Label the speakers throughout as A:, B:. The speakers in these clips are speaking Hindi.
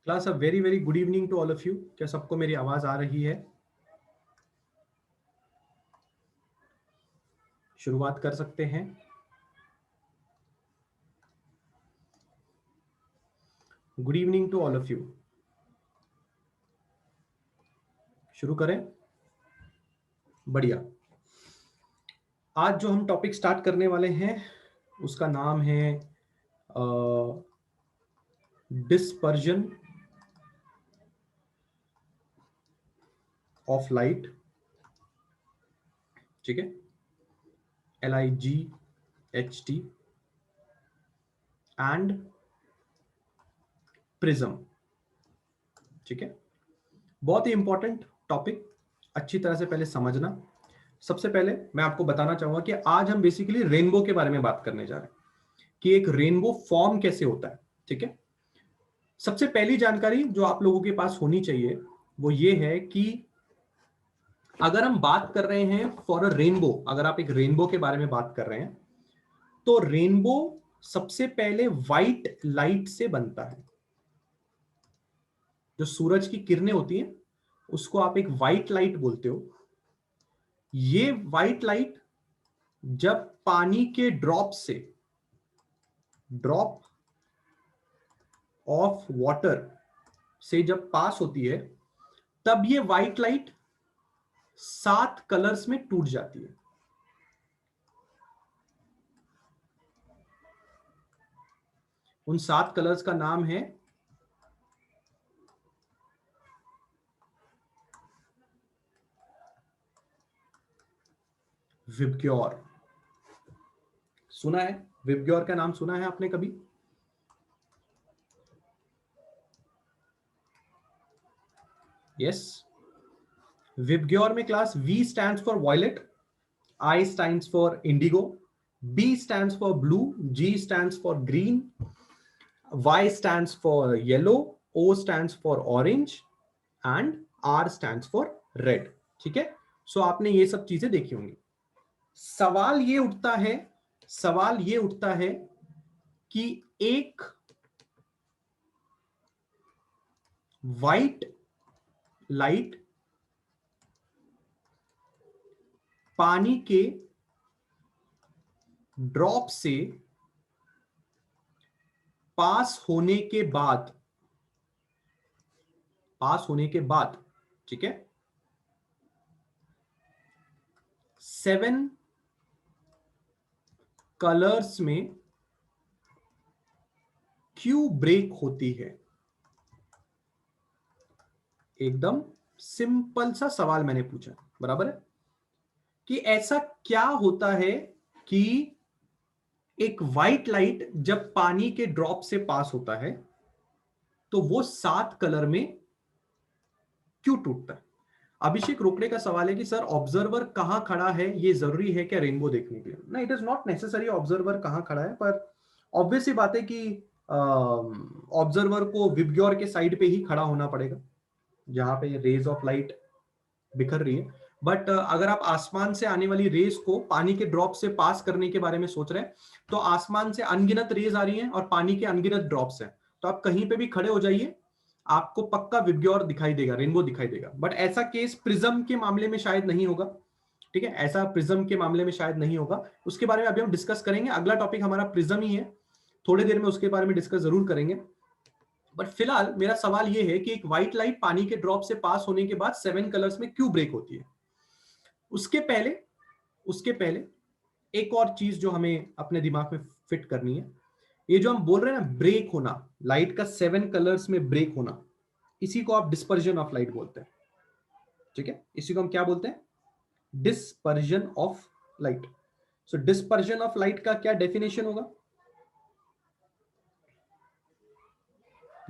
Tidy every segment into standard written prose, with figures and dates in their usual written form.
A: Class, a very very good evening to all of you. क्या सबको मेरी आवाज आ रही है? शुरुआत कर सकते हैं। Good evening to all of you. शुरू करें। बढ़िया। आज जो हम टॉपिक स्टार्ट करने वाले हैं उसका नाम है डिस्पर्जन ऑफ लाइट। ठीक है, LIGHT एंड प्रिज्म। ठीक है, बहुत ही इंपॉर्टेंट टॉपिक, अच्छी तरह से पहले समझना। सबसे पहले मैं आपको बताना चाहूंगा कि आज हम बेसिकली रेनबो के बारे में बात करने जा रहे हैं कि एक रेनबो फॉर्म कैसे होता है। ठीक है, सबसे पहली जानकारी जो आप लोगों के पास होनी चाहिए वो ये है कि अगर हम बात कर रहे हैं फॉर अ रेनबो, अगर आप एक रेनबो के बारे में बात कर रहे हैं तो रेनबो सबसे पहले व्हाइट लाइट से बनता है। जो सूरज की किरणें होती हैं उसको आप एक व्हाइट लाइट बोलते हो। ये व्हाइट लाइट जब पानी के ड्रॉप से, ड्रॉप ऑफ वाटर से जब पास होती है तब ये व्हाइट लाइट 7 कलर्स में टूट जाती है। उन 7 कलर्स का नाम है विबग्योर। सुना है? विबग्योर का नाम सुना है आपने कभी? यस। विबग्योर में class V stands for violet, I stands for indigo, B stands for blue, G stands for green, Y stands for yellow, O stands for orange and R stands for red। ठीक है, सो आपने ये सब चीजें देखी होंगी। सवाल ये उठता है, सवाल ये उठता है कि एक व्हाइट लाइट पानी के ड्रॉप से पास होने के बाद, पास होने के बाद, ठीक है, 7 कलर्स में क्यों ब्रेक होती है? एकदम सिंपल सा सवाल मैंने पूछा, बराबर है? कि ऐसा क्या होता है कि एक व्हाइट लाइट जब पानी के ड्रॉप से पास होता है तो वो 7 कलर में क्यों टूटता है? अभिषेक रोकड़े का सवाल है कि सर ऑब्जर्वर कहां खड़ा है, ये जरूरी है क्या रेनबो देखने के लिए? ना, it is not necessary observer कहां खड़ा है, पर ऑब्वियस सी बात है कि ऑब्जर्वर को विबग्योर के साइड पे ही खड़ा होना पड़ेगा जहां पे रेज ऑफ लाइट बिखर रही है। बट अगर आप आसमान से आने वाली रेज को पानी के ड्रॉप से पास करने के बारे में सोच रहे हैं तो आसमान से अनगिनत रेज आ रही हैं और पानी के अनगिनत ड्रॉप्स हैं, तो आप कहीं पे भी खड़े हो जाइए, आपको पक्का विबग्योर दिखाई देगा, रेनबो दिखाई देगा। बट ऐसा केस प्रिज्म के मामले में शायद नहीं होगा। ठीक है, ऐसा प्रिज्म के मामले में शायद नहीं होगा, उसके बारे में अभी हम डिस्कस करेंगे। अगला टॉपिक हमारा प्रिज्म ही है, थोड़ी देर में उसके बारे में डिस्कस जरूर करेंगे। बट फिलहाल मेरा सवाल यह है कि एक व्हाइट लाइट पानी के ड्रॉप से पास होने के बाद 7 कलर्स में क्यों ब्रेक होती है? उसके पहले एक और चीज जो हमें अपने दिमाग में फिट करनी है, ये जो हम बोल रहे हैं ना ब्रेक होना, लाइट का 7 कलर्स में ब्रेक होना, इसी को आप डिस्पर्जन ऑफ लाइट बोलते हैं। ठीक है, इसी को हम क्या बोलते हैं? Dispersion of light. So dispersion of light का क्या डेफिनेशन होगा?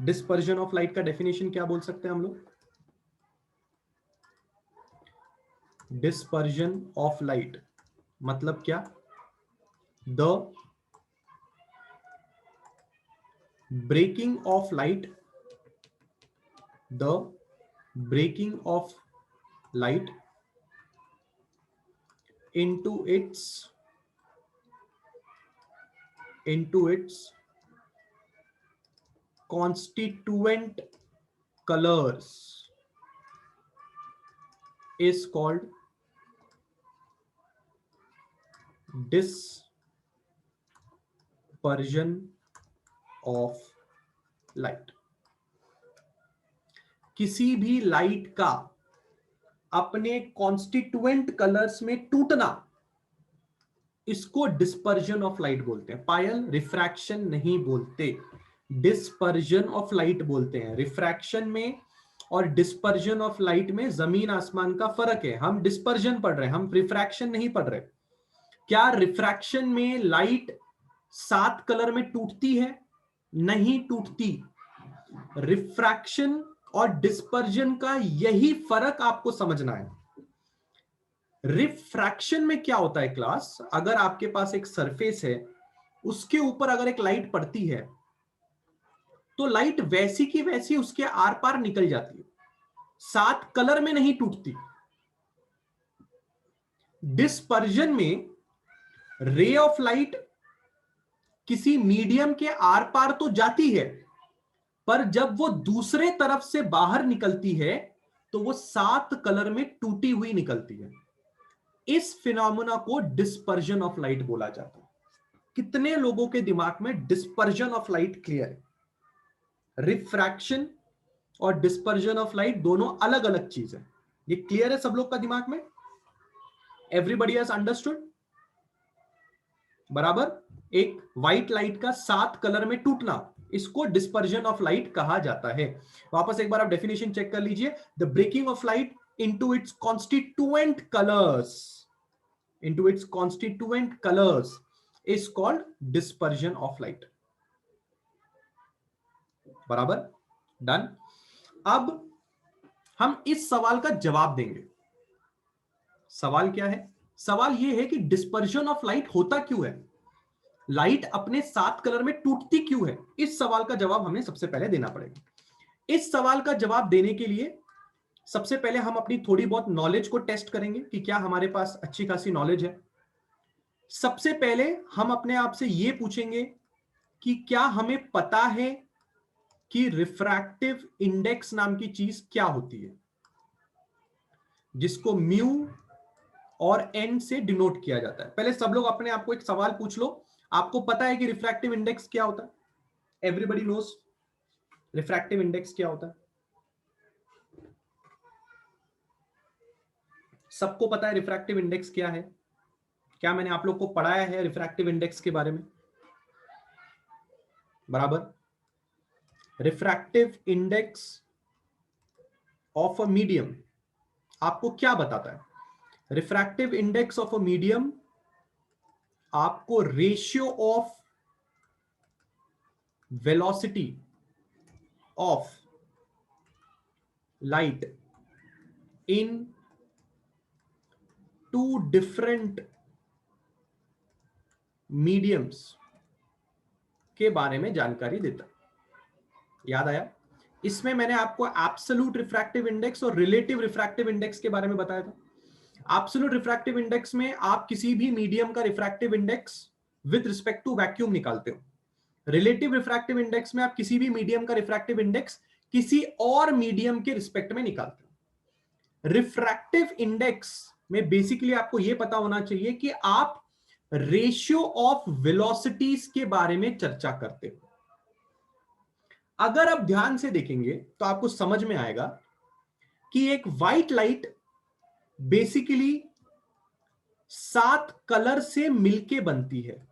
A: डिस्पर्जन ऑफ लाइट का डेफिनेशन क्या बोल सकते हैं हम लोग? डिस्पर्जन ऑफ लाइट मतलब क्या? The breaking of light, the breaking of light into its constituent colors is called dispersion of light. किसी भी लाइट का अपने कॉन्स्टिट्यूएंट कलर्स में टूटना, इसको डिस्पर्जन ऑफ लाइट बोलते हैं। पायल, रिफ्रैक्शन नहीं बोलते, डिस्पर्जन ऑफ लाइट बोलते हैं। रिफ्रैक्शन में और डिस्पर्जन ऑफ लाइट में जमीन आसमान का फर्क है। हम डिस्पर्जन पढ़ रहे हैं, हम रिफ्रैक्शन नहीं पढ़ रहे। क्या रिफ्रैक्शन में लाइट 7 कलर में टूटती है? नहीं टूटती। रिफ्रैक्शन और डिस्पर्जन का यही फर्क आपको समझना है। रिफ्रैक्शन में क्या होता है क्लास, अगर आपके पास एक सरफेस है, उसके ऊपर अगर एक लाइट पड़ती है तो लाइट वैसी की वैसी उसके आर पार निकल जाती है, 7 कलर में नहीं टूटती। डिस्पर्जन में रे ऑफ लाइट किसी मीडियम के आर पार तो जाती है, पर जब वो दूसरे तरफ से बाहर निकलती है तो वो 7 कलर में टूटी हुई निकलती है। इस फिनोमेना को डिस्पर्जन ऑफ लाइट बोला जाता है। कितने लोगों के दिमाग में डिस्पर्जन ऑफ लाइट क्लियर है? रिफ्रैक्शन और डिस्पर्जन ऑफ लाइट दोनों अलग अलग चीज है। ये क्लियर है सब लोग का दिमाग में? Everybody has understood? बराबर। एक व्हाइट लाइट का 7 कलर में टूटना, इसको डिस्पर्जन ऑफ लाइट कहा जाता है। वापस एक बार आप डेफिनेशन चेक कर लीजिए। The breaking of light into its constituent colors is called dispersion of light. बराबर, डन। अब हम इस सवाल का जवाब देंगे। सवाल क्या है? सवाल यह है कि डिस्पर्जन ऑफ लाइट होता क्यों है, लाइट अपने 7 कलर में टूटती क्यों है। इस सवाल का जवाब हमें सबसे पहले देना पड़ेगा। इस सवाल का जवाब देने के लिए सबसे पहले हम अपनी थोड़ी बहुत नॉलेज को टेस्ट करेंगे कि क्या हमारे पास अच्छी खासी नॉलेज है। सबसे पहले हम अपने आप से यह पूछेंगे कि क्या हमें पता है कि रिफ्रैक्टिव इंडेक्स नाम की चीज क्या होती है, जिसको म्यू और एन से डिनोट किया जाता है। पहले सब लोग अपने आप को एक सवाल पूछ लो, आपको पता है कि रिफ्रैक्टिव इंडेक्स क्या होता है? एवरीबॉडी नोस रिफ्रैक्टिव इंडेक्स क्या होता है? सबको पता है रिफ्रैक्टिव इंडेक्स क्या है? क्या मैंने आप लोग को पढ़ाया है रिफ्रैक्टिव इंडेक्स के बारे में? बराबर। Refractive index of a medium आपको क्या बताता है? Refractive index of a medium आपको ratio of velocity of light in 2 different mediums के बारे में जानकारी देता है। याद आया? इसमें मैंने आपको एब्सोल्यूट रिफ्रैक्टिव इंडेक्स और रिलेटिव रिफ्रैक्टिव इंडेक्स के बारे में बताया था। एब्सोल्यूट रिफ्रैक्टिव इंडेक्स में आप किसी भी मीडियम का refractive index with respect to vacuum निकालते हो। रिलेटिव रिफ्रैक्टिव इंडेक्स में आप किसी भी मीडियम का रिफ्रैक्टिव इंडेक्स किसी और मीडियम के रिस्पेक्ट में निकालते हो। रिफ्रैक्टिव इंडेक्स में बेसिकली आपको यह पता होना चाहिए कि आप रेशियो ऑफ वेलोसिटीज के बारे में चर्चा करते हो। अगर आप ध्यान से देखेंगे तो आपको समझ में आएगा कि एक व्हाइट लाइट बेसिकली 7 कलर से मिलके बनती है,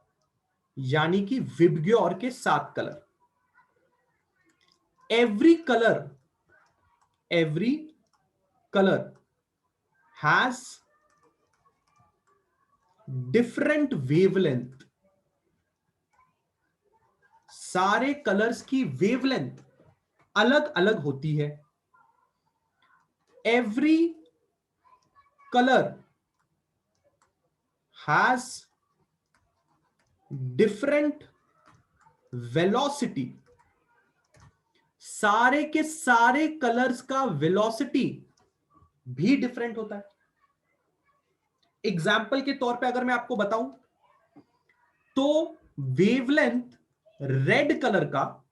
A: यानी कि विबग्योर के 7 colour. Every colour has different wavelength. सारे कलर्स की वेवलेंथ अलग अलग होती है। Every colour has different velocity. सारे के सारे कलर्स का वेलोसिटी भी डिफरेंट होता है। एग्जाम्पल के तौर पे अगर मैं आपको बताऊं तो वेवलेंथ रेड कलर का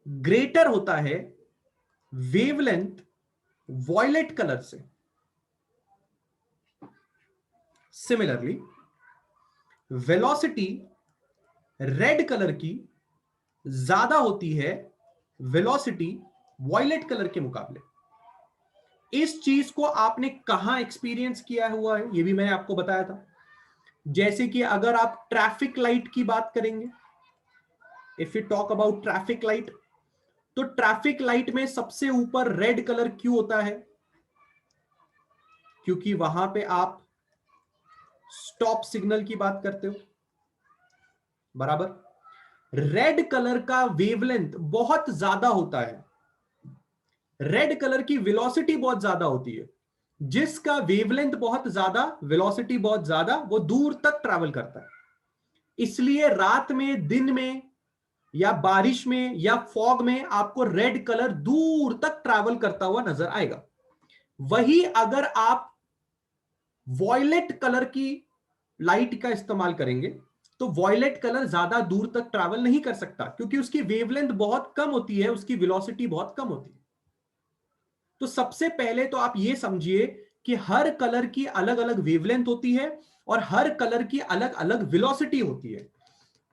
A: ग्रेटर होता है वेवलेंथ वॉयलेट कलर से, सिमिलरली वेलोसिटी रेड कलर की ज्यादा होती है वेलोसिटी वॉयलेट कलर के मुकाबले। इस चीज को आपने कहां एक्सपीरियंस किया हुआ है, यह भी मैंने आपको बताया था। जैसे कि अगर आप ट्रैफिक लाइट की बात करेंगे, if you talk about traffic light, तो ट्रैफिक लाइट में सबसे ऊपर रेड कलर क्यों होता है? क्योंकि वहां पे आप स्टॉप सिग्नल की बात करते हो, बराबर। रेड कलर का वेवलेंथ बहुत ज्यादा होता है, रेड कलर की वेलोसिटी बहुत ज्यादा होती है। जिसका वेवलेंथ बहुत ज्यादा, वेलोसिटी बहुत ज्यादा, वो दूर तक ट्रैवल करता है। इसलिए रात में, दिन में, या बारिश में, या फॉग में आपको रेड कलर दूर तक ट्रैवल करता हुआ नजर आएगा। वही अगर आप वॉयलेट कलर की लाइट का इस्तेमाल करेंगे तो वॉयलेट कलर ज्यादा दूर तक ट्रैवल नहीं कर सकता, क्योंकि उसकी वेवलेंथ बहुत कम होती है, उसकी वेलोसिटी बहुत कम होती है। तो सबसे पहले तो आप यह समझिए कि हर कलर की अलग अलग वेवलेंथ होती है और हर कलर की अलग अलग वेलोसिटी होती है।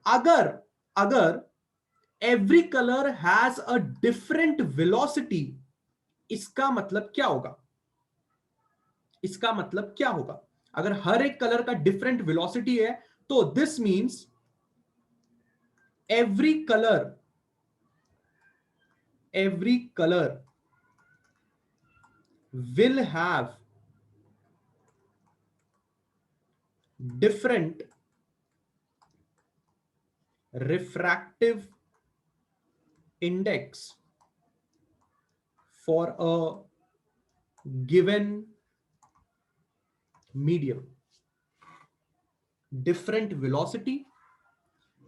A: अगर अगर every colour has a different velocity, इसका मतलब क्या होगा? इसका मतलब क्या होगा? अगर हर एक कलर का डिफरेंट वेलोसिटी है, तो this means every colour will have different refractive index for a given medium. Different velocity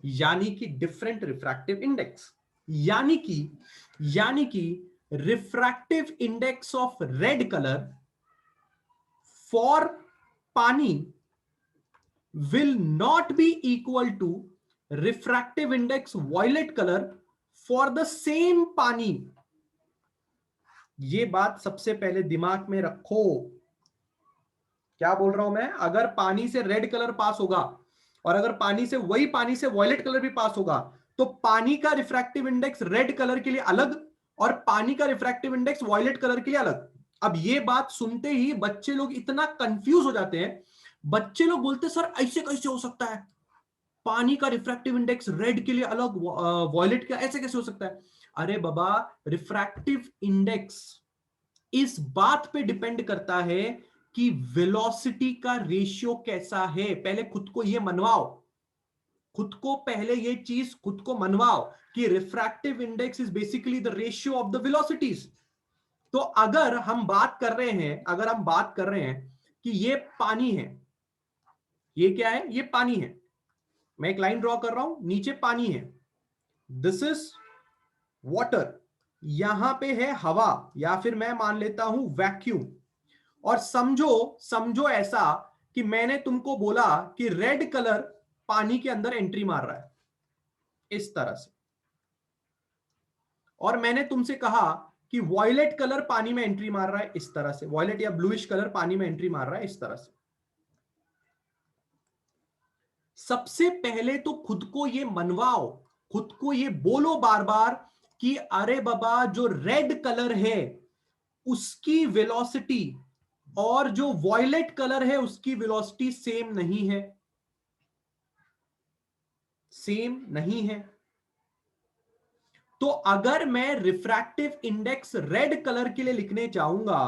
A: यानी कि डिफरेंट रिफ्रैक्टिव इंडेक्स, यानी कि refractive index of red colour for पानी will not be equal to refractive index violet color for the same पानी। ये बात सबसे पहले दिमाग में रखो। क्या बोल रहा हूं मैं? अगर पानी से रेड कलर पास होगा और अगर पानी से वॉयलेट कलर भी पास होगा, तो पानी का रिफ्रैक्टिव इंडेक्स रेड कलर के लिए अलग और पानी का रिफ्रैक्टिव इंडेक्स वॉयलेट कलर के लिए अलग। अब ये बात सुनते ही बच्चे लोग इतना कंफ्यूज हो जाते हैं। बच्चे लोग बोलते सर ऐसे कैसे हो सकता है, पानी का रिफ्रैक्टिव इंडेक्स रेड के लिए अलग, वॉयलेट का ऐसे कैसे हो सकता है? अरे बाबा, रिफ्रैक्टिव इंडेक्स इस बात पे डिपेंड करता है कि वेलोसिटी का रेशियो कैसा है। पहले खुद को ये मनवाओ, खुद को पहले ये चीज खुद को मनवाओ कि refractive index is basically the ratio of the velocities. तो अगर हम बात कर रहे हैं कि ये पानी है, ये क्या है? ये पानी है। मैं एक लाइन ड्रॉ कर रहा हूं, नीचे पानी है, दिस इज वाटर, यहां पे है हवा, या फिर मैं मान लेता हूं वैक्यूम। और समझो समझो ऐसा कि मैंने तुमको बोला कि रेड कलर पानी के अंदर एंट्री मार रहा है इस तरह से, और मैंने तुमसे कहा कि वॉयलेट कलर पानी में एंट्री मार रहा है इस तरह से, वॉयलेट या ब्लूइश कलर पानी में एंट्री मार रहा है इस तरह से। सबसे पहले तो खुद को ये मनवाओ, खुद को ये बोलो बार बार कि अरे बाबा, जो रेड कलर है उसकी वेलोसिटी और जो वॉयलेट कलर है उसकी वेलोसिटी सेम नहीं है, सेम नहीं है। तो अगर मैं रिफ्रैक्टिव इंडेक्स रेड कलर के लिए लिखने चाहूंगा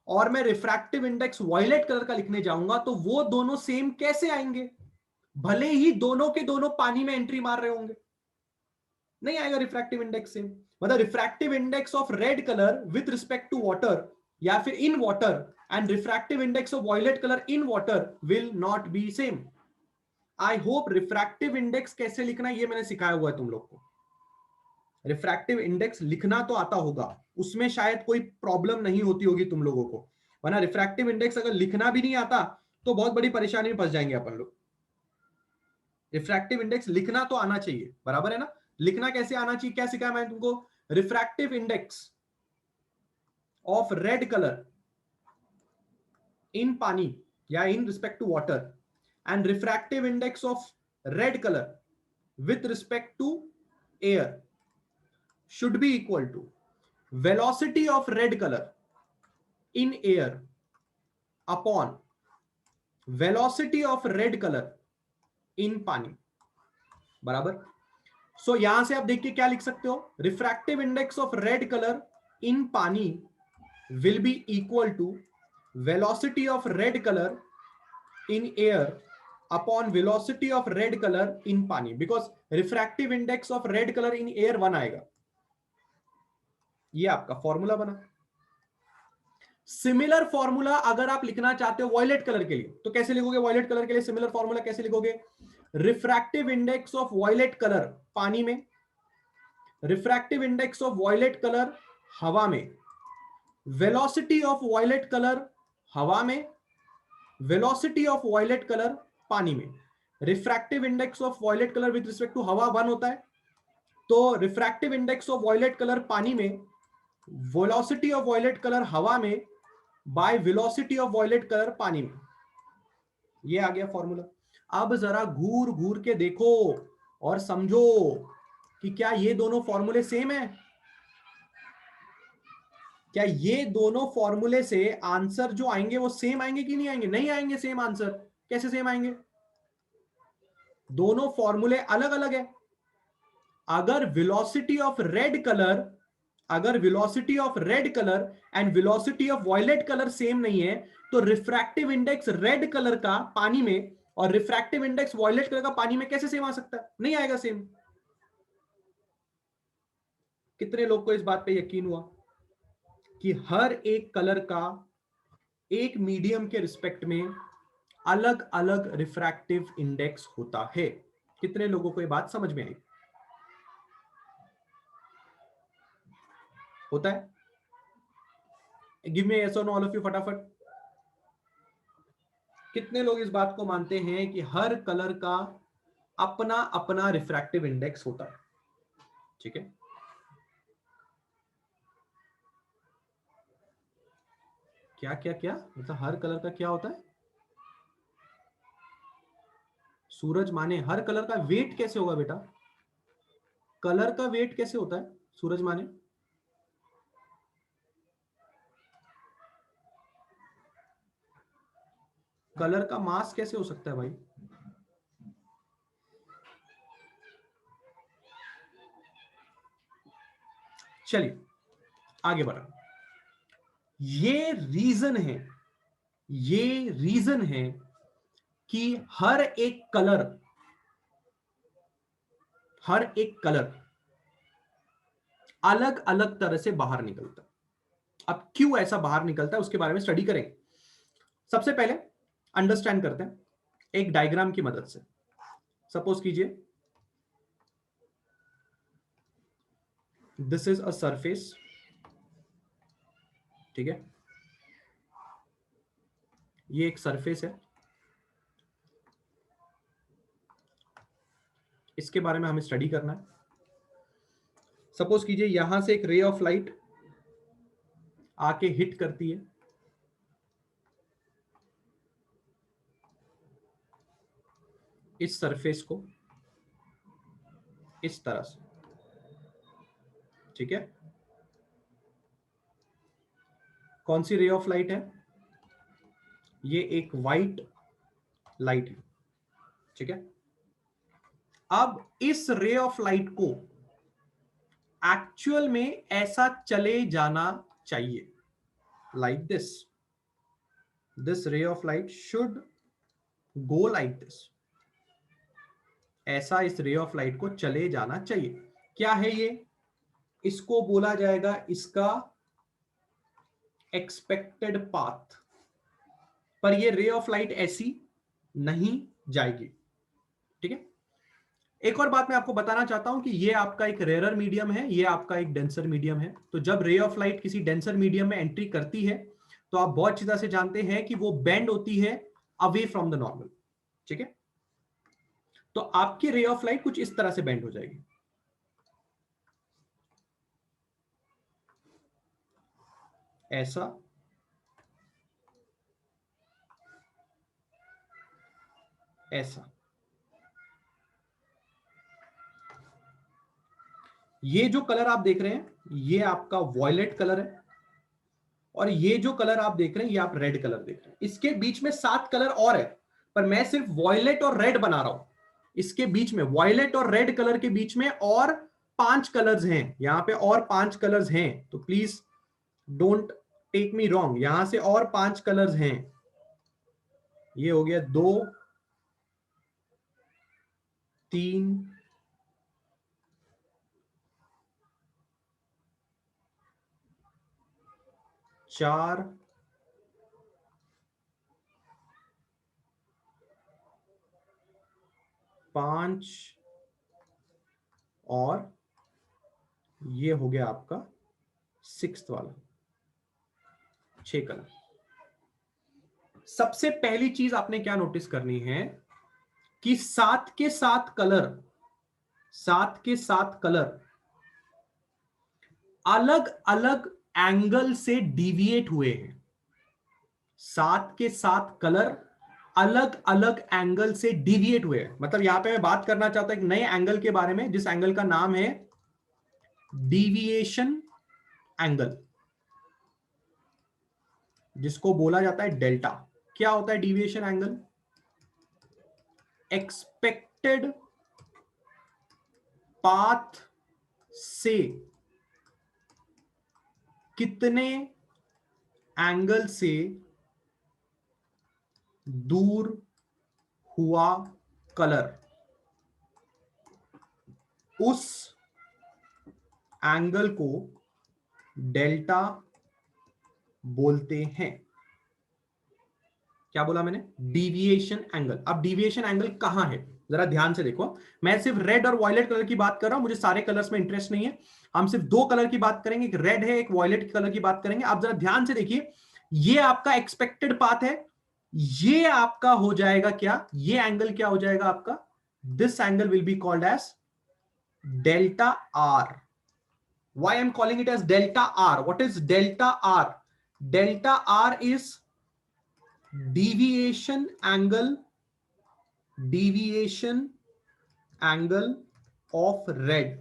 A: और मैं रिफ्रैक्टिव इंडेक्स वॉयलेट कलर का लिखने जाऊंगा, तो वो दोनों सेम कैसे आएंगे? भले ही दोनों के दोनों पानी में एंट्री मार रहे होंगे, नहीं आएगा रिफ्रैक्टिव इंडेक्स सेम। मतलब refractive index of red colour with respect to water या फिर in water and refractive index of violet colour in water will not be same. I hope refractive index कैसे लिखना ये मैंने सिखाया हुआ है तुम लोग को। रिफ्रैक्टिव इंडेक्स लिखना तो आता होगा, उसमें शायद कोई प्रॉब्लम नहीं होती होगी तुम लोगों को, वरना रिफ्रैक्टिव इंडेक्स अगर लिखना भी नहीं आता तो बहुत बड़ी परेशानी में फंस जाएंगे अपन लोग। रिफ्रैक्टिव इंडेक्स लिखना तो आना चाहिए, बराबर है ना? लिखना कैसे आना चाहिए? क्या सिखाया मैंने तुमको? Refractive index of red colour in पानी या in respect to water and refractive index of red colour with respect to air should be equal to velocity of red color in air upon velocity of red color in पानी बराबर। सो यहां से आप देखिए क्या लिख सकते हो, refractive index of red colour in pani will be equal to velocity of red colour in air upon velocity of red color in पानी, because refractive index of red color in air 1 आएगा। ये आपका फॉर्मूला बना। सिमिलर फॉर्मूला अगर आप लिखना चाहते हो वॉयलेट कलर के लिए तो कैसे लिखोगे? वॉयलेट कलर के लिए सिमिलर फॉर्मूला कैसे लिखोगे? Refractive index of violet colour पानी में, refractive index of violet colour हवा में, वेलोसिटी ऑफ वॉयलेट कलर हवा में, वेलोसिटी ऑफ वॉयलेट कलर पानी में। Refractive index of violet colour with respect to हवा 1 होता है, तो refractive index of violet colour पानी में वेलोसिटी ऑफ वॉयलेट कलर हवा में by velocity of violet colour पानी में। ये आ गया फॉर्मूला। अब जरा घूर घूर के देखो और समझो कि क्या ये दोनों फॉर्मूले सेम है? क्या ये दोनों फॉर्मूले से आंसर जो आएंगे वो सेम आएंगे कि नहीं आएंगे? नहीं आएंगे सेम आंसर। कैसे सेम आएंगे? दोनों फॉर्मूले अलग अलग है। अगर velocity of red colour and velocity of violet colour same नहीं है तो रिफ्रैक्टिव इंडेक्स रेड कलर का पानी में और रिफ्रैक्टिव इंडेक्स वॉयलेट कलर का पानी में कैसे सेम आ सकता है? नहीं आएगा सेम। कितने लोग को इस बात पे यकीन हुआ कि हर एक कलर का एक मीडियम के रिस्पेक्ट में अलग अलग रिफ्रैक्टिव इंडेक्स होता है? कितने लोगों को यह बात समझ में आई? होता है? गिव मी यस और नो ऑल ऑफ यू फटाफट। कितने लोग इस बात को मानते हैं कि हर कलर का अपना अपना रिफ्रैक्टिव इंडेक्स होता है? ठीक है, क्या क्या क्या मतलब हर कलर का क्या होता है? सूरज माने हर कलर का वेट कैसे होगा बेटा? कलर का वेट कैसे होता है सूरज माने? कलर का मास कैसे हो सकता है भाई? चलिए आगे बढ़ा। ये रीजन है कि हर एक कलर अलग अलग तरह से बाहर निकलता है। अब क्यों ऐसा बाहर निकलता है उसके बारे में स्टडी करेंगे। सबसे पहले अंडरस्टैंड करते हैं एक डायग्राम की मदद से। सपोज कीजिए दिस इज अ सरफेस, ठीक है, ये एक सरफेस है, इसके बारे में हमें स्टडी करना है। सपोज कीजिए यहां से एक रे ऑफ लाइट आके हिट करती है इस सरफेस को इस तरह से, ठीक है। कौन सी रे ऑफ लाइट है? ये एक वाइट लाइट है, ठीक है। अब इस रे ऑफ लाइट को एक्चुअल में ऐसा चले जाना चाहिए, like this ray of light should go like this. ऐसा इस रे ऑफ लाइट को चले जाना चाहिए। क्या है ये? इसको बोला जाएगा इसका एक्सपेक्टेड पाथ। पर ये रे ऑफ लाइट ऐसी नहीं जाएगी, ठीक है। एक और बात मैं आपको बताना चाहता हूं कि ये आपका एक रेयरर मीडियम है, ये आपका एक डेंसर मीडियम है। तो जब रे ऑफ लाइट किसी डेंसर मीडियम में एंट्री करती है तो आप बहुत अच्छी तरह से जानते हैं कि वो बेंड होती है अवे फ्रॉम द नॉर्मल, ठीक है। तो आपकी रे ऑफ लाइट कुछ इस तरह से बेंड हो जाएगी। ऐसा, ऐसा। ये जो कलर आप देख रहे हैं ये आपका वॉयलेट कलर है, और ये जो कलर आप देख रहे हैं ये आप रेड कलर देख रहे हैं। इसके बीच में 7 कलर और है, पर मैं सिर्फ वॉयलेट और रेड बना रहा हूं। इसके बीच में वॉयलेट और रेड कलर के बीच में और 5 कलर्स हैं, यहां पे और 5 कलर्स हैं, तो please don't take me wrong, यहां से और 5 कलर्स हैं। ये हो गया 2, 3, 4, 5, और ये हो गया आपका 6th वाला, 6 कलर। सबसे पहली चीज आपने क्या नोटिस करनी है कि 7 के 7 कलर, 7 के 7 कलर अलग अलग एंगल से डिविएट हुए हैं। 7 के 7 कलर अलग अलग एंगल से डिविएट हुए हैं। मतलब यहां पे मैं बात करना चाहता हूं एक नए एंगल के बारे में, जिस एंगल का नाम है डिविएशन एंगल, जिसको बोला जाता है डेल्टा। क्या होता है डिविएशन एंगल? एक्सपेक्टेड पाथ से कितने एंगल से दूर हुआ कलर, उस एंगल को डेल्टा बोलते हैं। क्या बोला मैंने? Deviation angle. अब डिविएशन एंगल कहां है जरा ध्यान से देखो। मैं सिर्फ रेड और वॉयलेट कलर की बात कर रहा हूं, मुझे सारे कलर्स में इंटरेस्ट नहीं है। हम सिर्फ 2 कलर की बात करेंगे, एक रेड है एक वॉयलेट कलर की बात करेंगे। आप जरा ध्यान से देखिए, ये आपका एक्सपेक्टेड पाथ है, ये आपका हो जाएगा क्या, ये एंगल क्या हो जाएगा आपका? This angle will be called as delta R. Why I'm calling it as delta R? What is delta R? Delta R is deviation angle, deviation angle of red.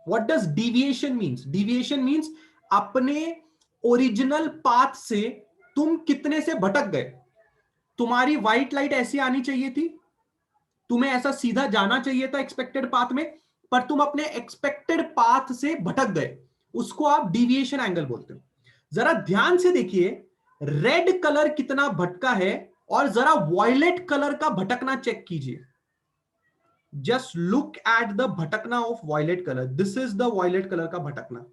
A: What does deviation means? Deviation means अपने ओरिजिनल पाथ से तुम कितने से भटक गए। तुम्हारी व्हाइट लाइट ऐसी आनी चाहिए थी, तुम्हें ऐसा सीधा जाना चाहिए था एक्सपेक्टेड पाथ में, पर तुम अपने एक्सपेक्टेड पाथ से भटक गए, उसको आप डिविएशन एंगल बोलते हो। जरा ध्यान से देखिए, रेड कलर कितना भटका है, और जरा वॉयलेट कलर का भटकना चेक कीजिए। जस्ट लुक एट द भटकना of violet colour. This is the violet colour का भटकना।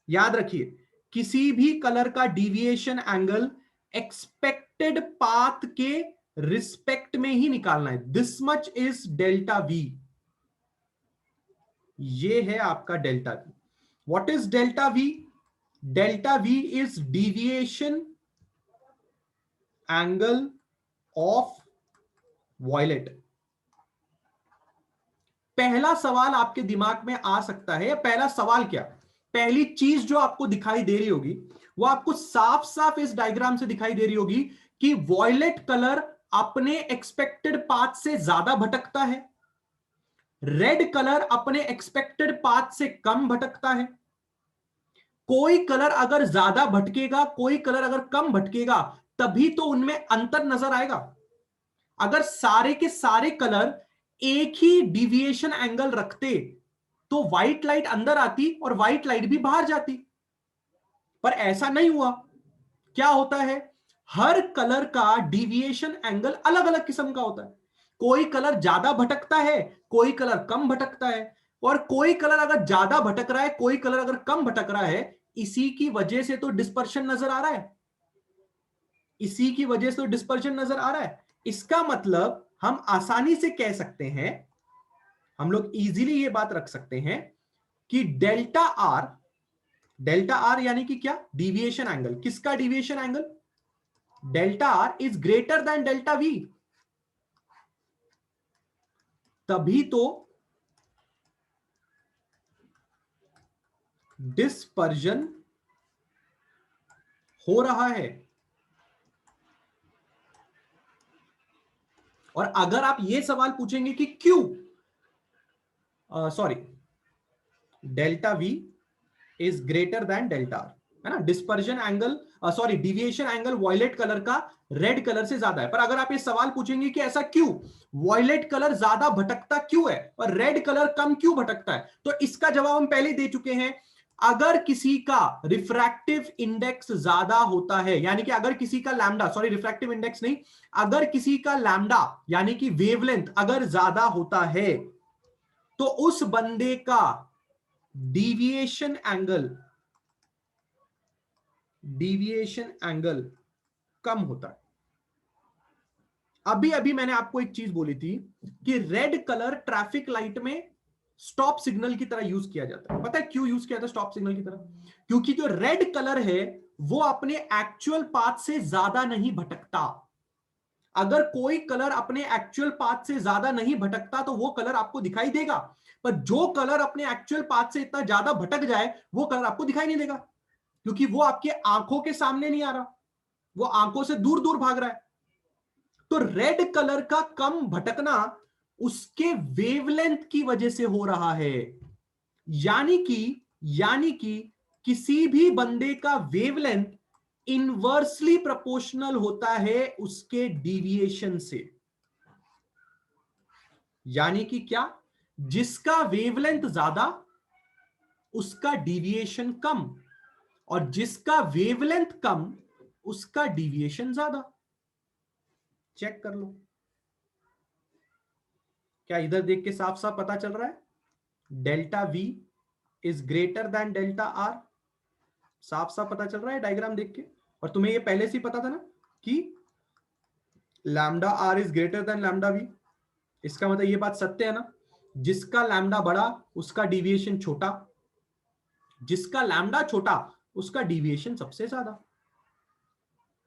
A: याद रखिए, किसी भी कलर का डिविएशन एंगल एक्सपेक्टेड पाथ के रिस्पेक्ट में ही निकालना है। This much is delta V. ये है आपका delta V. What is delta V? Delta V is deviation angle of violet. पहला सवाल आपके दिमाग में आ सकता है, पहला सवाल क्या, पहली चीज जो आपको दिखाई दे रही होगी वो आपको साफ साफ इस डायग्राम से दिखाई दे रही होगी कि वॉयलेट कलर अपने एक्सपेक्टेड पाथ से ज्यादा भटकता है, रेड कलर अपने एक्सपेक्टेड पाथ से कम भटकता है। कोई कलर अगर ज्यादा भटकेगा, कोई कलर अगर कम भटकेगा, तभी तो उनमें अंतर नजर आएगा। अगर सारे के सारे कलर एक ही डिविएशन एंगल रखते तो व्हाइट लाइट अंदर आती और व्हाइट लाइट भी बाहर जाती, पर ऐसा नहीं हुआ। क्या होता है, हर कलर का डिविएशन एंगल अलग अलग किस्म का होता है। कोई कलर ज्यादा भटकता है, कोई कलर कम भटकता है, और कोई कलर अगर ज्यादा भटक रहा है, कोई कलर अगर कम भटक रहा है, इसी की वजह से तो डिस्पर्शन नजर आ रहा है, इसी की वजह से तो डिस्पर्शन नजर आ रहा है। इसका मतलब हम आसानी से कह सकते हैं, हम लोग इजीली ये बात रख सकते हैं कि डेल्टा आर, डेल्टा आर यानी कि क्या, डिविएशन एंगल। किसका deviation angle? Delta are is greater than delta we. तभी तो डिस्पर्जन हो रहा है। और अगर आप ये सवाल पूछेंगे कि क्यों, sorry, delta V is greater than delta R, है ना, dispersion angle, sorry deviation angle violet colour का रेड कलर से ज्यादा है। पर अगर आप ये सवाल पूछेंगे कि ऐसा क्यों, वॉयलेट कलर ज्यादा भटकता क्यों है और रेड कलर कम क्यों भटकता है, तो इसका जवाब हम पहले ही दे चुके हैं। अगर किसी का रिफ्रैक्टिव इंडेक्स ज्यादा होता है, यानी कि अगर किसी का लैम्डा, सॉरी रिफ्रैक्टिव इंडेक्स नहीं, अगर किसी का लैम्डा यानी कि वेवलेंथ अगर ज्यादा होता है, तो उस बंदे का डिविएशन एंगल कम होता है। अभी अभी मैंने आपको एक चीज बोली थी कि रेड कलर ट्रैफिक लाइट में स्टॉप सिग्नल की तरह यूज किया जाता है। पता है क्यों यूज किया जाता है स्टॉप सिग्नल की तरह? क्योंकि जो रेड कलर है वो अपने एक्चुअल पाथ से ज्यादा नहीं भटकता। अगर कोई कलर अपने एक्चुअल पाथ से ज्यादा नहीं भटकता तो वो कलर आपको दिखाई देगा, पर जो कलर अपने एक्चुअल पाथ से इतना ज्यादा भटक जाए वो कलर आपको दिखाई नहीं देगा, क्योंकि वो आपके आंखों के सामने नहीं आ रहा, वो आंखों से दूर दूर भाग रहा है। तो रेड कलर का कम भटकना उसके वेवलेंथ की वजह से हो रहा है। यानी कि किसी भी बंदे का वेवलेंथ इनवर्सली प्रोपोर्शनल होता है उसके डिविएशन से। यानी कि क्या, जिसका वेवलेंथ ज्यादा उसका डिविएशन कम, और जिसका वेवलेंथ कम उसका डिविएशन ज्यादा। चेक कर लो, क्या इधर देख के साफ साफ पता चल रहा है? Delta V is greater than delta are, साफ साफ पता चल रहा है डायग्राम देख के। और तुम्हें ये पहले से ही पता था ना कि lambda R is greater than lambda V. इसका मतलब ये बात सत्य है ना, जिसका लैम्डा बड़ा उसका डिविएशन छोटा, जिसका लैम्डा छोटा उसका डिविएशन सबसे ज्यादा।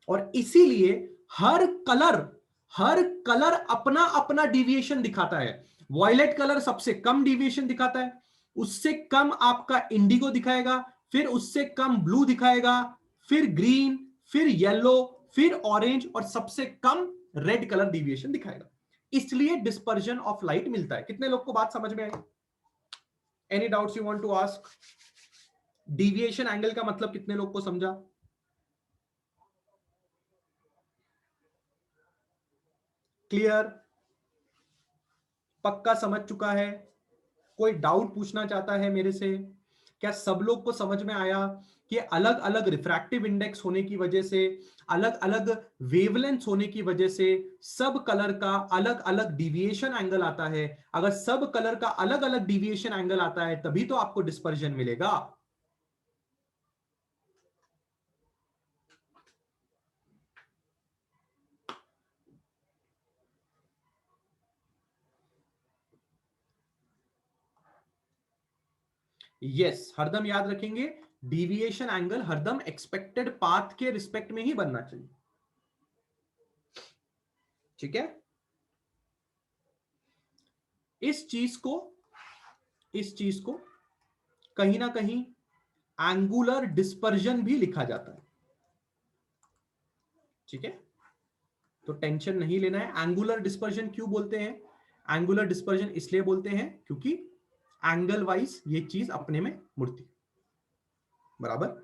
A: और इसीलिए हर कलर अपना अपना डिविएशन दिखाता है। वॉयलेट कलर सबसे कम डिविएशन दिखाता है, उससे कम आपका इंडिगो दिखाएगा, फिर उससे कम ब्लू दिखाएगा, फिर ग्रीन, फिर येलो, फिर ऑरेंज, और सबसे कम रेड कलर डिविएशन दिखाएगा। इसलिए डिस्पर्जन ऑफ लाइट मिलता है। कितने लोग को बात समझ में आई? Any doubts you want to ask? Deviation angle का मतलब कितने लोग को समझा? क्लियर? पक्का समझ चुका है? कोई डाउट पूछना चाहता है मेरे से? क्या सब लोग को समझ में आया कि अलग अलग रिफ्रैक्टिव इंडेक्स होने की वजह से, अलग अलग वेवलेंथ होने की वजह से सब कलर का अलग अलग डिविएशन एंगल आता है? अगर सब कलर का अलग अलग डिविएशन एंगल आता है तभी तो आपको डिस्पर्जन मिलेगा। यस, हरदम याद रखेंगे, डिविएशन एंगल हरदम एक्सपेक्टेड पाथ के रिस्पेक्ट में ही बनना चाहिए। ठीक है? इस चीज को कहीं ना कहीं एंगुलर डिस्पर्जन भी लिखा जाता है। ठीक है? तो टेंशन नहीं लेना है। एंगुलर डिस्पर्जन क्यों बोलते हैं? एंगुलर डिस्पर्जन इसलिए बोलते हैं क्योंकि एंगल वाइज ये चीज अपने में मुड़ती, बराबर।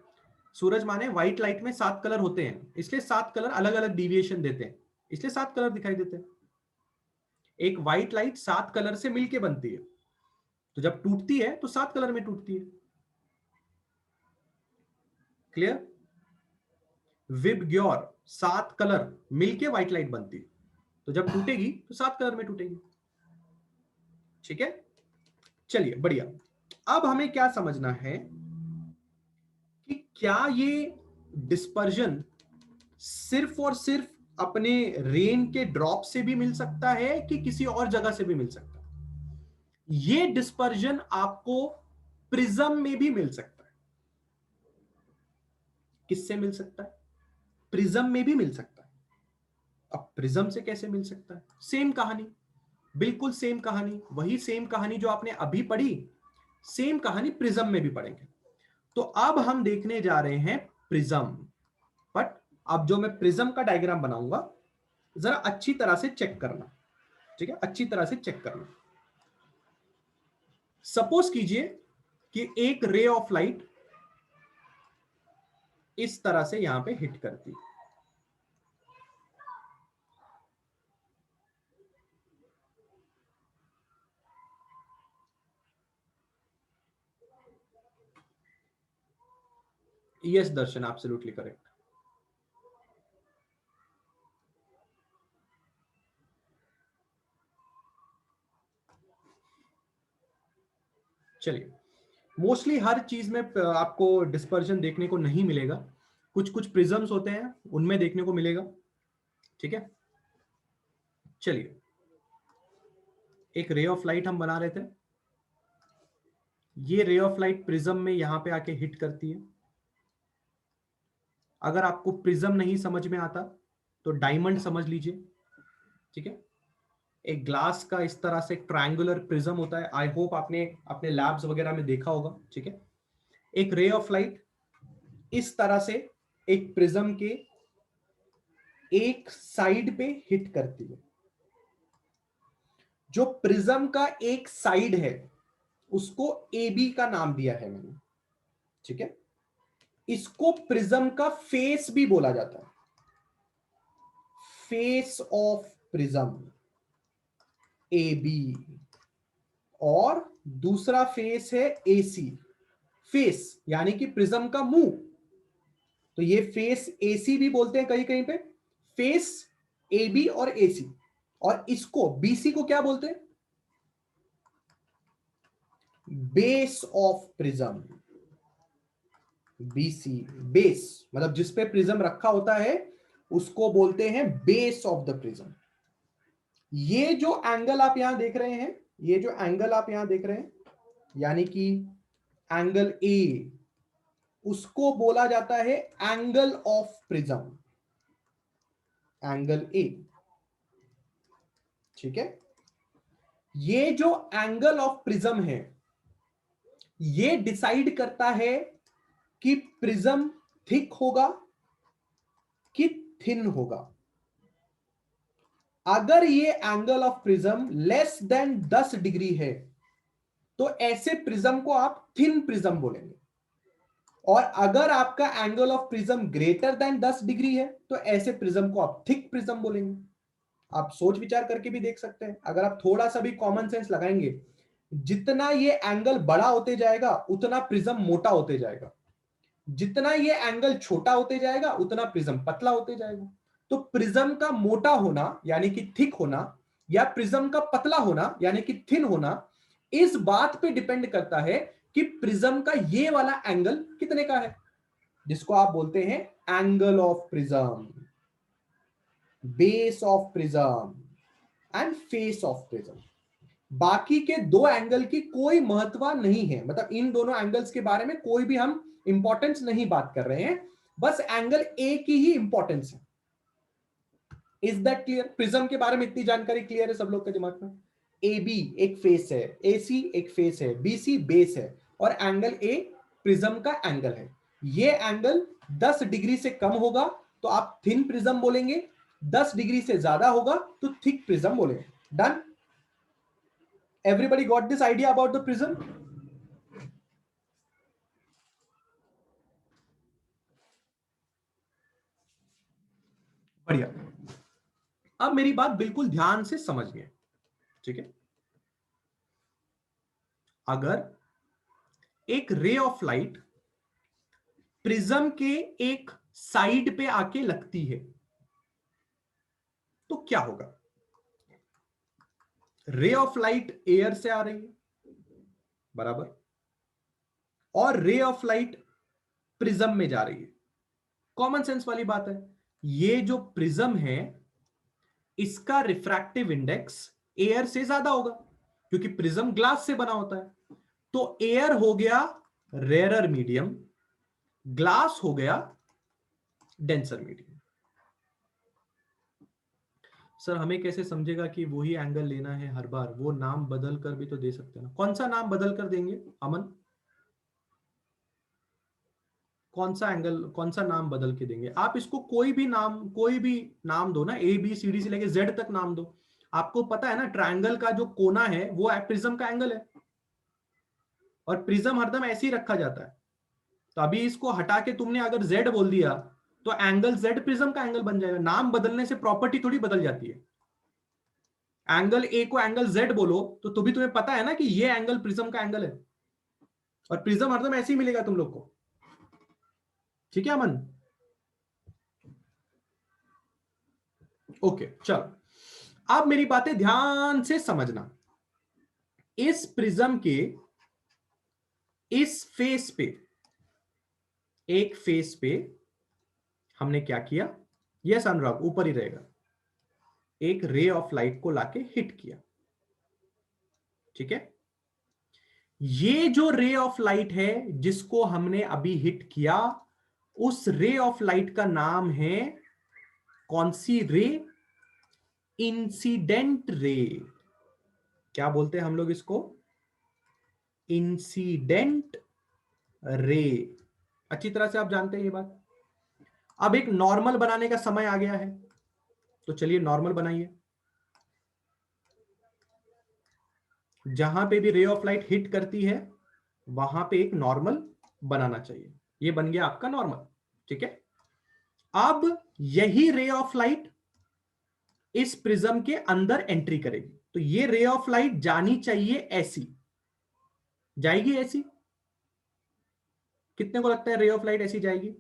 A: सूरज माने व्हाइट लाइट में 7 कलर होते हैं, इसलिए 7 कलर अलग अलग डिविएशन देते हैं, इसलिए 7 कलर दिखाई देते हैं। एक व्हाइट लाइट 7 कलर से मिलके बनती है, तो जब टूटती है तो 7 कलर में टूटती है। क्लियर? विबग्योर 7 कलर मिलके व्हाइट लाइट बनती है, तो जब टूटेगी तो 7 कलर में टूटेगी। ठीक है? चलिए बढ़िया। अब हमें क्या समझना है कि क्या ये डिस्पर्जन सिर्फ और सिर्फ अपने रेन के ड्रॉप से भी मिल सकता है कि किसी और जगह से भी मिल सकता है? ये डिस्पर्जन आपको प्रिज्म में भी मिल सकता है। किससे मिल सकता है? प्रिज्म में भी मिल सकता है। अब प्रिज्म से कैसे मिल सकता है? सेम कहानी, बिल्कुल सेम कहानी, वही सेम कहानी जो आपने अभी पढ़ी, सेम कहानी प्रिज्म में भी पढ़ेंगे। तो अब हम देखने जा रहे हैं प्रिज्म। अब जो मैं प्रिज्म का डायग्राम बनाऊंगा जरा अच्छी तरह से चेक करना, ठीक है, अच्छी तरह से चेक करना। सपोज कीजिए कि एक रे ऑफ लाइट इस तरह से यहां पे हिट करती है, यस दर्शन, एब्सोल्युटली करेक्ट। चलिए, मोस्टली हर चीज में आपको डिस्पर्जन देखने को नहीं मिलेगा, कुछ कुछ प्रिज्म्स होते हैं उनमें देखने को मिलेगा, ठीक है। चलिए, एक रे ऑफ लाइट हम बना रहे थे, ये रे ऑफ लाइट प्रिज्म में यहां पे आके हिट करती है। अगर आपको प्रिज्म नहीं समझ में आता तो डायमंड समझ लीजिए, ठीक है। एक ग्लास का इस तरह से ट्रायंगुलर प्रिज्म होता है, आई होप आपने अपने लैब्स वगैरह में देखा होगा, ठीक है। एक रे ऑफ लाइट इस तरह से एक प्रिज्म के एक साइड पे हिट करती है। जो प्रिज्म का एक साइड है उसको ए बी का नाम दिया है मैंने, ठीक है। इसको प्रिज्म का फेस भी बोला जाता है, face of prism A B, और दूसरा फेस है ए सी। फेस यानी कि प्रिज्म का मुंह, तो ये फेस ए सी भी बोलते हैं कहीं कहीं पे, फेस ए बी और ए सी। और इसको बी सी को क्या बोलते हैं? Base of prism, BC, base मतलब जिसपे प्रिज्म रखा होता है उसको बोलते हैं बेस ऑफ द प्रिज्म। ये जो एंगल आप यहां देख रहे हैं, ये जो एंगल आप यहां देख रहे हैं यानी कि एंगल ए, उसको बोला जाता है angle of prism, angle A, ठीक है। ये जो एंगल ऑफ प्रिज्म है ये डिसाइड करता है कि प्रिज्म थिक होगा कि थिन होगा। अगर ये angle of prism less than 10 degree है तो ऐसे प्रिज्म को आप थिन प्रिज्म बोलेंगे, और अगर आपका angle of prism greater than 10 degree है तो ऐसे प्रिज्म को आप थिक प्रिज्म बोलेंगे। आप सोच विचार करके भी देख सकते हैं, अगर आप थोड़ा सा भी कॉमन सेंस लगाएंगे, जितना ये एंगल बड़ा होते जाएगा उतना प्रिज्म मोटा होते जाएगा, जितना ये एंगल छोटा होते जाएगा उतना प्रिज्म पतला होते जाएगा। तो प्रिज्म का मोटा होना यानी कि थिक होना या प्रिज्म का पतला होना यानी कि थिन होना इस बात पे डिपेंड करता है कि प्रिज्म का ये वाला एंगल कितने का है, जिसको आप बोलते हैं angle of prism, base of prism and face of prism. बाकी के दो एंगल की कोई महत्व नहीं है, मतलब इन दोनों एंगल्स के बारे में कोई भी हम इंपॉर्टेंस नहीं बात कर रहे हैं, बस एंगल ए की ही इंपॉर्टेंस है। Is that clear? प्रिज्म के बारे में इतनी जानकारी क्लियर है सब लोग के दिमाग में? ए बी एक फेस है, ए सी एक फेस है, बी सी बेस है, और एंगल ए प्रिज्म का एंगल है। ये एंगल 10 डिग्री से कम होगा तो आप थिन प्रिज्म बोलेंगे, 10 डिग्री से ज्यादा होगा तो थिक प्रिज्म बोलेंगे। Done? Everybody got this idea about the prism? बढ़िया। अब मेरी बात बिल्कुल ध्यान से समझिए, ठीक है। अगर एक रे ऑफ लाइट प्रिज्म के एक साइड पे आके लगती है तो क्या होगा? रे ऑफ लाइट एयर से आ रही है, बराबर, और रे ऑफ लाइट प्रिज्म में जा रही है। कॉमन सेंस वाली बात है, ये जो प्रिज्म है इसका रिफ्रैक्टिव इंडेक्स एयर से ज्यादा होगा क्योंकि प्रिज्म ग्लास से बना होता है। तो एयर हो गया रेयरर मीडियम, ग्लास हो गया डेंसर मीडियम। सर हमें कैसे समझेगा कि वही एंगल लेना है हर बार? वो नाम बदल कर भी तो दे सकते हैं ना। कौन सा नाम बदल कर देंगे अमन? कौन सा एंगल, कौन सा नाम बदल के देंगे? आप इसको कोई भी नाम दो ना, ए बी सी डी से लेके जेड तक नाम दो। आपको पता है ना, ट्रायंगल का जो कोना है वो प्रिज्म का एंगल है, और प्रिज्म हरदम ऐसे ही रखा जाता है। तो अभी इसको हटा के तुमने अगर जेड बोल दिया तो एंगल जेड प्रिज्म का एंगल बन जाएगा। नाम बदलने से प्रॉपर्टी थोड़ी बदल जाती है। एंगल ए को एंगल जेड बोलो तो तुम्हें पता है ना कि ये एंगल प्रिज्म का एंगल है, और प्रिज्म हरदम ऐसे ही मिलेगा तुम लोग को। ठीक है अमन? ओके चलो, अब मेरी बातें ध्यान से समझना। इस प्रिज्म के इस फेस पे, एक फेस पे हमने क्या किया? यस अनुराग, ऊपर ही रहेगा। एक रे ऑफ लाइट को लाके हिट किया। ठीक है, ये जो रे ऑफ लाइट है जिसको हमने अभी हिट किया, उस रे ऑफ लाइट का नाम है कौन सी रे? Incident ray. क्या बोलते हैं हम लोग इसको? Incident ray. अच्छी तरह से आप जानते हैं ये बात। अब एक नॉर्मल बनाने का समय आ गया है, तो चलिए नॉर्मल बनाइए। जहां पे भी रे ऑफ लाइट हिट करती है वहां पे एक नॉर्मल बनाना चाहिए। ये बन गया आपका नॉर्मल। ठीक है, अब यही रे ऑफ लाइट इस प्रिज्म के अंदर एंट्री करेगी, तो ये रे ऑफ लाइट जानी चाहिए ऐसी। जाएगी ऐसी? कितने को लगता है रे ऑफ लाइट ऐसी जाएगी?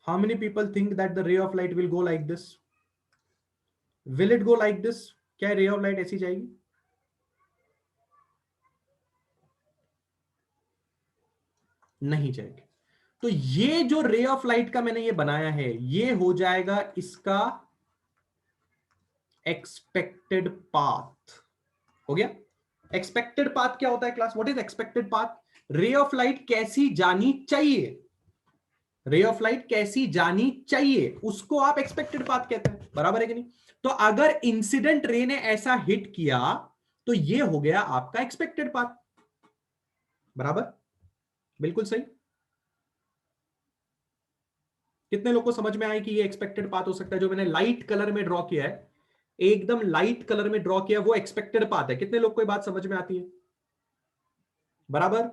A: How many people think that the ray of light will go like this? Will it go like this? क्या रे ऑफ लाइट ऐसी जाएगी? नहीं जाएगी। तो ये जो रे ऑफ लाइट का मैंने ये बनाया है, ये हो जाएगा इसका एक्सपेक्टेड पाथ। हो गया? एक्सपेक्टेड पाथ क्या होता है class? What is expected path? Ray of light कैसी जानी चाहिए, रे ऑफ लाइट कैसी जानी चाहिए, उसको आप एक्सपेक्टेड पाथ कहते हैं। बराबर है कि नहीं? तो अगर इंसिडेंट रे ने ऐसा हिट किया तो ये हो गया आपका एक्सपेक्टेड पाथ। बराबर? बिल्कुल सही। कितने लोग को समझ में आए कि ये एक्सपेक्टेड पाथ हो सकता है? जो मैंने लाइट कलर में ड्रॉ किया है, एकदम लाइट कलर में ड्रॉ किया, वो एक्सपेक्टेड पाथ है। कितने लोग को ये बात समझ में आती है? बराबर?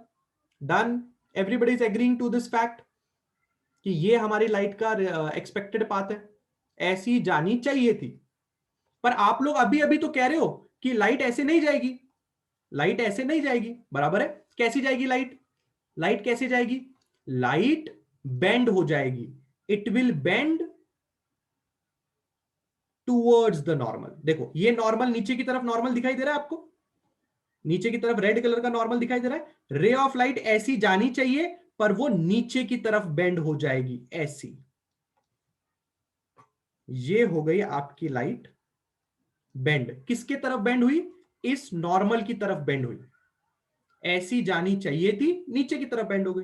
A: Done? Everybody is agreeing to this fact कि ये हमारी लाइट का एक्सपेक्टेड पाथ है, ऐसी जानी चाहिए थी। पर आप लोग अभी अभी तो कह रहे हो कि लाइट ऐसे नहीं जाएगी, लाइट ऐसे नहीं जाएगी। बराबर है? कैसी जाएगी लाइट? लाइट कैसे जाएगी? लाइट बेंड हो जाएगी। It will bend towards the normal. देखो ये नॉर्मल, नीचे की तरफ नॉर्मल दिखाई दे रहा है आपको? नीचे की तरफ रेड कलर का नॉर्मल दिखाई दे रहा है। रे ऑफ लाइट ऐसी जानी चाहिए, पर वो नीचे की तरफ बेंड हो जाएगी ऐसी। ये हो गई आपकी लाइट बेंड। किसके तरफ बेंड हुई? इस नॉर्मल की तरफ बेंड हुई। ऐसी जानी चाहिए थी, नीचे की तरफ बेंड हो गई।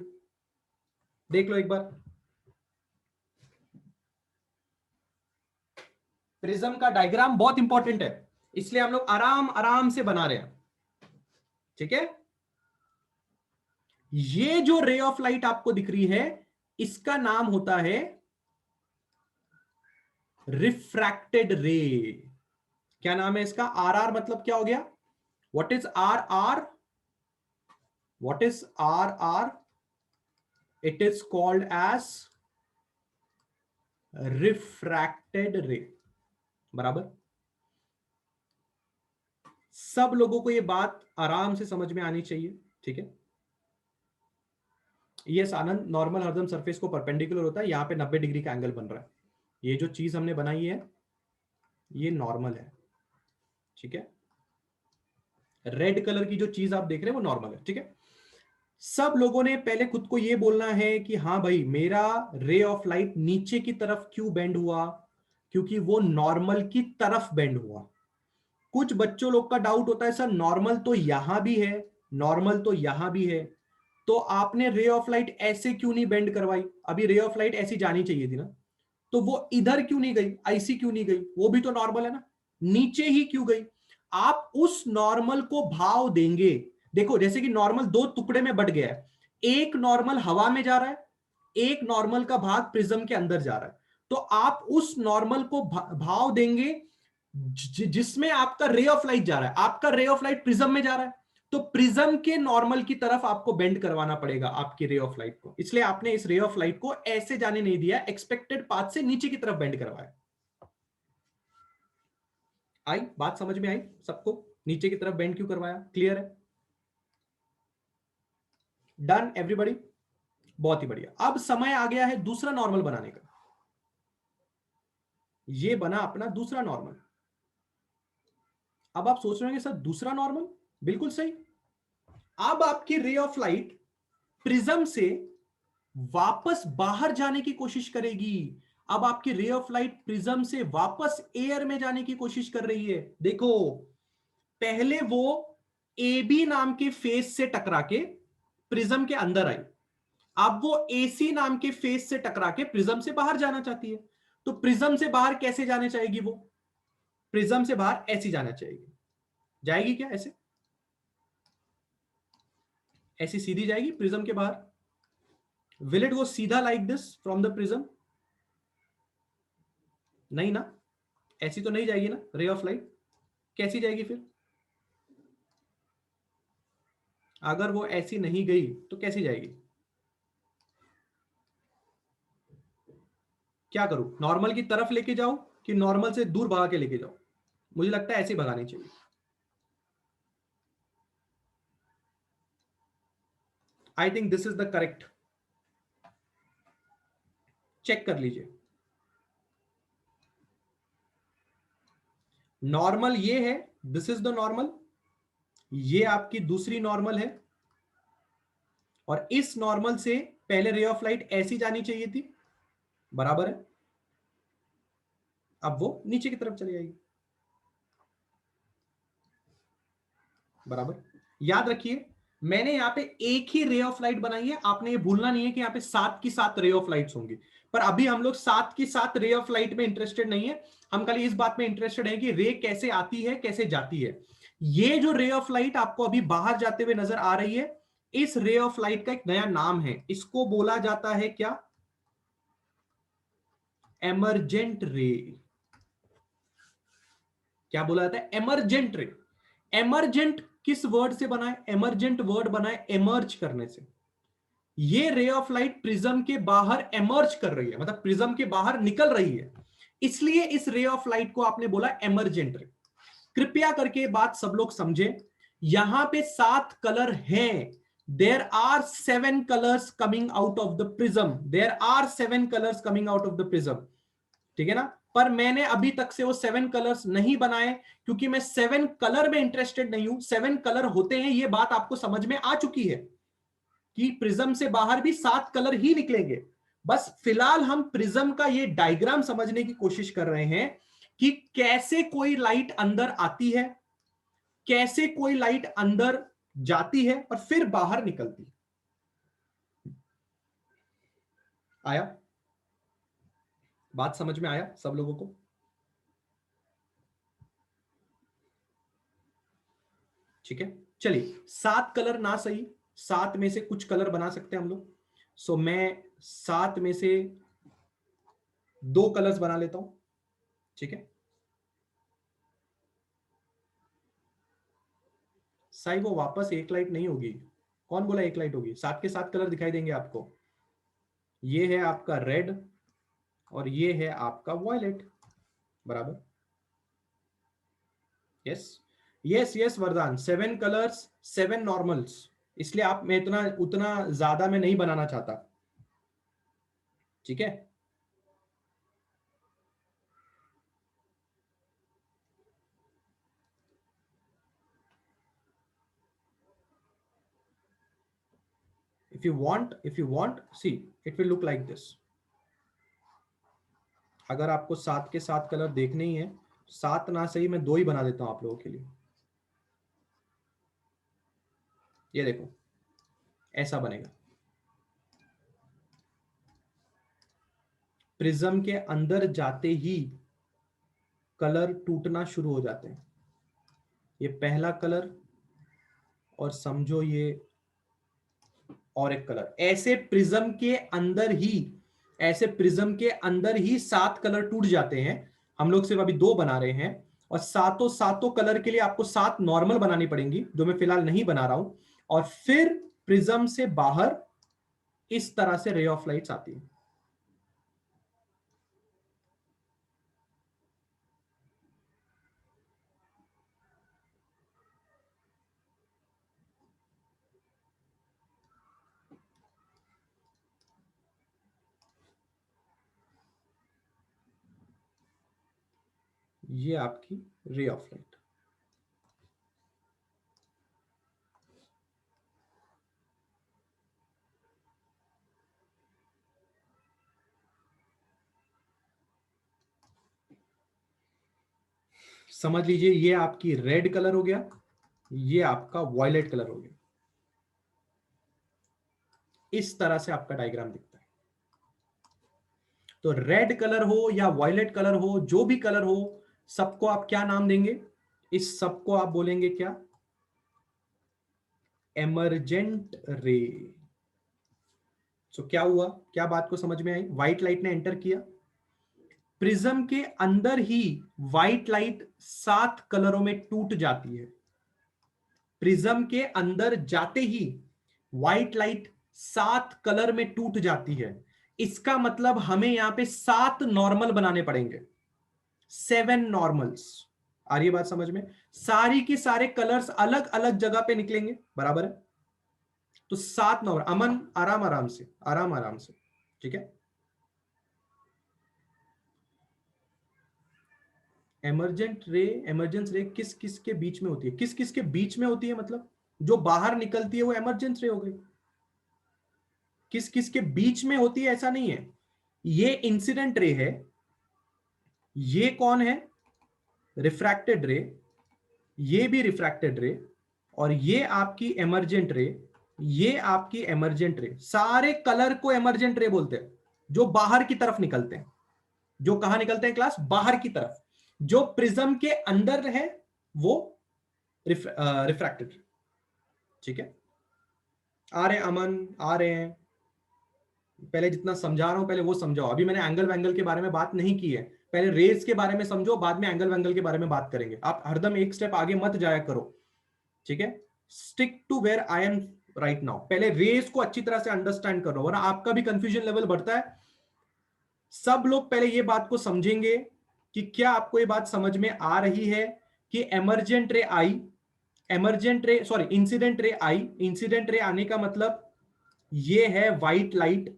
A: देख लो एक बार। प्रिज्म का डायग्राम बहुत इंपॉर्टेंट है, इसलिए हम लोग आराम आराम से बना रहे हैं। ठीक है, ये जो रे ऑफ लाइट आपको दिख रही है, इसका नाम होता है रिफ्रैक्टेड रे। क्या नाम है इसका? आर आर मतलब क्या हो गया? What is R R? What is R R? It is called as refracted ray. बराबर? सब लोगों को ये बात आराम से समझ में आनी चाहिए। ठीक है, ये आनंद नॉर्मल हरदम सरफेस को परपेंडिकुलर होता है, यहां पे 90 डिग्री का एंगल बन रहा है। ये जो चीज हमने बनाई है ये नॉर्मल है। ठीक है, रेड कलर की जो चीज आप देख रहे हैं वो नॉर्मल है। ठीक है, सब लोगों ने पहले खुद को ये बोलना है कि हाँ भाई, मेरा रे ऑफ लाइट नीचे की तरफ क्यों बेंड हुआ? क्योंकि वो नॉर्मल की तरफ बेंड हुआ। कुछ बच्चों लोग का डाउट होता है, सर नॉर्मल तो यहां भी है, नॉर्मल तो यहां भी है, तो आपने रे ऑफ लाइट ऐसे क्यों नहीं बेंड करवाई? अभी रे ऑफ लाइट ऐसी जानी चाहिए थी ना, तो वो इधर क्यों नहीं गई, ऐसी क्यों नहीं गई? वो भी तो नॉर्मल है ना, नीचे ही क्यों गई? आप उस नॉर्मल को भाव देंगे। देखो जैसे कि नॉर्मल दो टुकड़े में बट गया है, एक नॉर्मल हवा में जा रहा है, एक नॉर्मल का भाग प्रिज्म के अंदर जा रहा है। तो आप उस नॉर्मल को भाव देंगे जिसमें आपका रे ऑफ लाइट जा रहा है। आपका रे ऑफ लाइट प्रिज्म में जा रहा है, तो प्रिज्म के नॉर्मल की तरफ आपको बेंड करवाना पड़ेगा आपकी रे ऑफ लाइट को। इसलिए आपने इस रे ऑफ लाइट को ऐसे जाने नहीं दिया, एक्सपेक्टेड पाथ से नीचे की तरफ बेंड करवाया। आई बात समझ में आई सबको? नीचे की तरफ बेंड क्यों करवाया? क्लियर है? Done everybody? बहुत ही बढ़िया। अब समय आ गया है दूसरा नॉर्मल बनाने का। ये बना अपना दूसरा नॉर्मल। अब आप सोच रहे हैं सर दूसरा नॉर्मल, बिल्कुल सही। अब आपकी रे ऑफ लाइट प्रिज्म से वापस बाहर जाने की कोशिश करेगी। अब आपकी रे ऑफ लाइट प्रिज्म से वापस एयर में जाने की कोशिश कर रही है। देखो, पहले वो ए बी नाम के फेस से टकरा के प्रिज्म के अंदर आई। अब वो AC नाम के फेस से टकरा के प्रिज्म से बाहर जाना चाहती है। तो प्रिज्म से बाहर कैसे जाने चाहेगी? वो प्रिज्म से बाहर ऐसी जाना चाहेगी। जाएगी क्या ऐसे? ऐसी सीधी जाएगी प्रिज्म के बाहर? विल इट गो सीधा like this from the prism? नहीं ना, ऐसी तो नहीं जाएगी ना रे ऑफ लाइट। कैसी जाएगी फिर? अगर वो ऐसी नहीं गई तो कैसी जाएगी? क्या करूं? नॉर्मल की तरफ लेके जाऊं कि नॉर्मल से दूर भगा के लेके जाऊं? मुझे लगता है ऐसे भगानी चाहिए। I think this is the correct. Check कर लीजिए। नॉर्मल ये है, दिस इज द नॉर्मल। ये आपकी दूसरी नॉर्मल है, और इस नॉर्मल से पहले रे ऑफ लाइट ऐसी जानी चाहिए थी, बराबर है। अब वो नीचे की तरफ चली जाएगी, बराबर। याद रखिए, मैंने यहां पे एक ही रे ऑफ लाइट बनाई है। आपने ये भूलना नहीं है कि यहां पे 7 की 7 रे ऑफ लाइट्स होंगी। पर अभी हम लोग 7 की 7 रे ऑफ लाइट में इंटरेस्टेड नहीं है। हम खाली इस बात में इंटरेस्टेड है कि रे कैसे आती है, कैसे जाती है। ये जो रे ऑफ लाइट आपको अभी बाहर जाते हुए नजर आ रही है, इस रे ऑफ लाइट का एक नया नाम है। इसको बोला जाता है क्या? एमरजेंट रे। क्या बोला जाता है? एमरजेंट रे। एमरजेंट किस वर्ड से बना है? एमरजेंट वर्ड बना है एमर्ज करने से। ये रे ऑफ लाइट प्रिज्म के बाहर एमर्ज कर रही है, मतलब प्रिज्म के बाहर निकल रही है। इसलिए इस रे ऑफ लाइट को आपने बोला एमरजेंट रे। कृपया करके बात सब लोग समझे। यहां पे 7 कलर हैं। There are 7 colours coming out of the prism. There are 7 colours coming out of the prism. ठीक है ना? पर मैंने अभी तक से वो 7 कलर्स नहीं बनाए, क्योंकि मैं 7 कलर में इंटरेस्टेड नहीं हूं। 7 कलर होते हैं, ये बात आपको समझ में आ चुकी है कि प्रिज्म से बाहर भी 7 कलर ही निकलेंगे। बस फिलहाल हम प्रिज्म का ये डायग्राम समझने की कोशिश कर रहे हैं कि कैसे कोई लाइट अंदर आती है, कैसे कोई लाइट अंदर जाती है और फिर बाहर निकलती है। आया? बात समझ में आया सब लोगों को? ठीक है, चलिए। 7 कलर ना सही, 7 में से कुछ कलर बना सकते हैं हम लोग। सो मैं 7 में से 2 कलर्स बना लेता हूं। ठीक है, साई वो वापस एक लाइट नहीं होगी। कौन बोला एक लाइट होगी? 7 के 7 कलर दिखाई देंगे आपको। ये है आपका रेड और ये है आपका वॉयलेट, बराबर। यस यस यस वरदान, 7 कलर्स 7 नॉर्मल्स। इसलिए आप, मैं इतना उतना ज्यादा मैं नहीं बनाना चाहता। ठीक है, if you want see, it will look like this। अगर आपको 7 के 7 कलर देखने ही है, 7 ना सही मैं 2 ही बना देता हूं आप लोगों के लिए। ये देखो, ऐसा बनेगा। प्रिज्म के अंदर जाते ही कलर टूटना शुरू हो जाते हैं। ये पहला कलर, और समझो ये और एक कलर। ऐसे प्रिज्म के अंदर ही, ऐसे प्रिज्म के अंदर ही 7 कलर टूट जाते हैं। हम लोग सिर्फ अभी 2 बना रहे हैं, और सातों सातों कलर के लिए आपको 7 नॉर्मल बनानी पड़ेंगी, जो मैं फिलहाल नहीं बना रहा हूं। और फिर प्रिज्म से बाहर इस तरह से रे ऑफ लाइट्स आती है। ये आपकी रे ऑफ लाइट। समझ लीजिए, ये आपकी रेड कलर हो गया, ये आपका वॉयलेट कलर हो गया। इस तरह से आपका डायग्राम दिखता है। तो रेड कलर हो या वॉयलेट कलर हो, जो भी कलर हो, सबको आप क्या नाम देंगे? इस सबको आप बोलेंगे क्या? एमरजेंट रे। सो क्या हुआ? क्या बात को समझ में आई? व्हाइट लाइट ने एंटर किया, प्रिज्म के अंदर ही व्हाइट लाइट 7 कलरों में टूट जाती है। प्रिज्म के अंदर जाते ही व्हाइट लाइट 7 कलर में टूट जाती है। इसका मतलब हमें यहां पे 7 नॉर्मल बनाने पड़ेंगे, 7 नॉर्मल्स। आ रही है बात समझ में? सारी के सारे कलर्स अलग अलग जगह पे निकलेंगे, बराबर है? तो 7 नॉर्मल। अमन, आराम आराम से, आराम आराम से, ठीक है? एमरजेंट रे, एमरजेंस रे किस किस के बीच में होती है? किस किस के बीच में होती है मतलब जो बाहर निकलती है वो एमरजेंस रे हो गई। किस किस के बीच में होती है ऐसा नहीं है। ये इंसिडेंट रे है, ये कौन है? रिफ्रैक्टेड रे, ये भी रिफ्रैक्टेड रे, और ये आपकी इमर्जेंट रे, ये आपकी इमर्जेंट रे। सारे कलर को इमर्जेंट रे बोलते हैं, जो बाहर की तरफ निकलते हैं। जो कहां निकलते हैं क्लास? बाहर की तरफ। जो प्रिज्म के अंदर है वो रिफ्रैक्टेड। ठीक है? आ रहे अमन, आ रहे हैं। पहले जितना समझा रहा हूं पहले वो समझाओ। अभी मैंने एंगल वैंगल के बारे में बात नहीं की है। पहले रेस के बारे में समझो, बाद में एंगल वैंगल के बारे में बात करेंगे। आप हरदम एक स्टेप आगे मत जाया करो, ठीक है? Stick to where I am right now. पहले रेस को अच्छी तरह से अंडरस्टैंड करो, वरना आपका भी कंफ्यूजन लेवल बढ़ता है। सब लोग पहले ये बात को समझेंगे कि क्या आपको ये बात समझ में आ रही है कि एमरजेंट रे आई, एमरजेंट रे सॉरी इंसिडेंट रे आई। इंसिडेंट रे आने का मतलब ये है व्हाइट लाइट।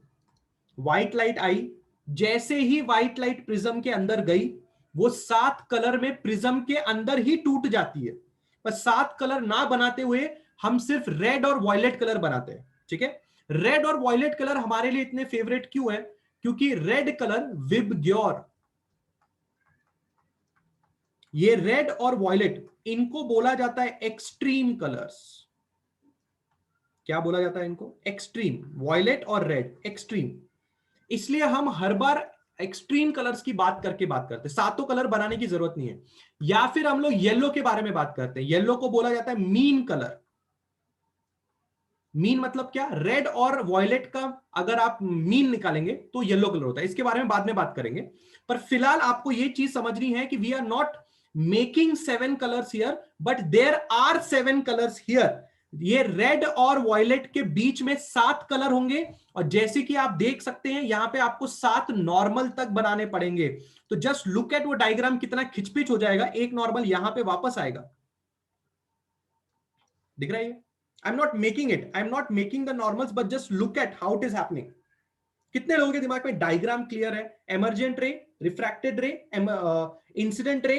A: व्हाइट लाइट आई, जैसे ही व्हाइट लाइट प्रिज्म के अंदर गई, वो 7 कलर में प्रिज्म के अंदर ही टूट जाती है। पर 7 कलर ना बनाते हुए हम सिर्फ रेड और वॉयलेट कलर बनाते हैं, ठीक है? रेड और वॉयलेट कलर हमारे लिए इतने फेवरेट क्यों है? क्योंकि रेड कलर विबग्योर, ये रेड और वॉयलेट, इनको बोला जाता है एक्सट्रीम कलर्स। क्या बोला जाता है इनको? एक्सट्रीम। वॉयलेट और रेड एक्सट्रीम। इसलिए हम हर बार एक्सट्रीम कलर्स की बात करके बात करते हैं, सातों कलर बनाने की जरूरत नहीं है। या फिर हम लोग येलो के बारे में बात करते हैं। येलो को बोला जाता है मीन कलर। मीन मतलब क्या? रेड और वॉयलेट का अगर आप मीन निकालेंगे तो येलो कलर होता है। इसके बारे में बाद में बात करेंगे। पर फिलहाल आपको यह चीज समझनी है कि we are not making 7 colours here, but there are 7 colours here. ये रेड और वॉयलेट के बीच में 7 कलर होंगे, और जैसे कि आप देख सकते हैं यहां पे आपको 7 नॉर्मल तक बनाने पड़ेंगे। तो जस्ट लुक एट वो डायग्राम कितना खिचपिच हो जाएगा। एक नॉर्मल यहां पे वापस आएगा, दिख रहा है? I'm not making it. I'm not making the normals, but just look at how it is happening. कितने लोगों के दिमाग में डायग्राम क्लियर है? एमरजेंट रे, रिफ्रैक्टेड रे, इंसिडेंट रे,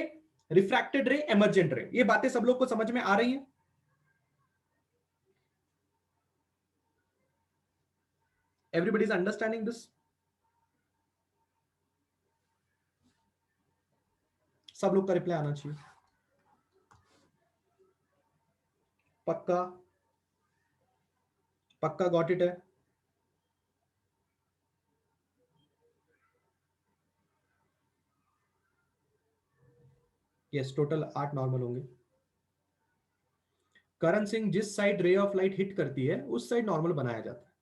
A: रिफ्रैक्टेड रे, एमरजेंट रे। ये बातें सब लोग को समझ में आ रही हैं? Everybody is understanding this? सब लोग का रिप्लाई आना चाहिए, पक्का? पक्का गॉट इट है? यस, टोटल 8 नॉर्मल होंगे। करण सिंह, जिस side ray of light hit करती है उस साइड नॉर्मल बनाया जाता है।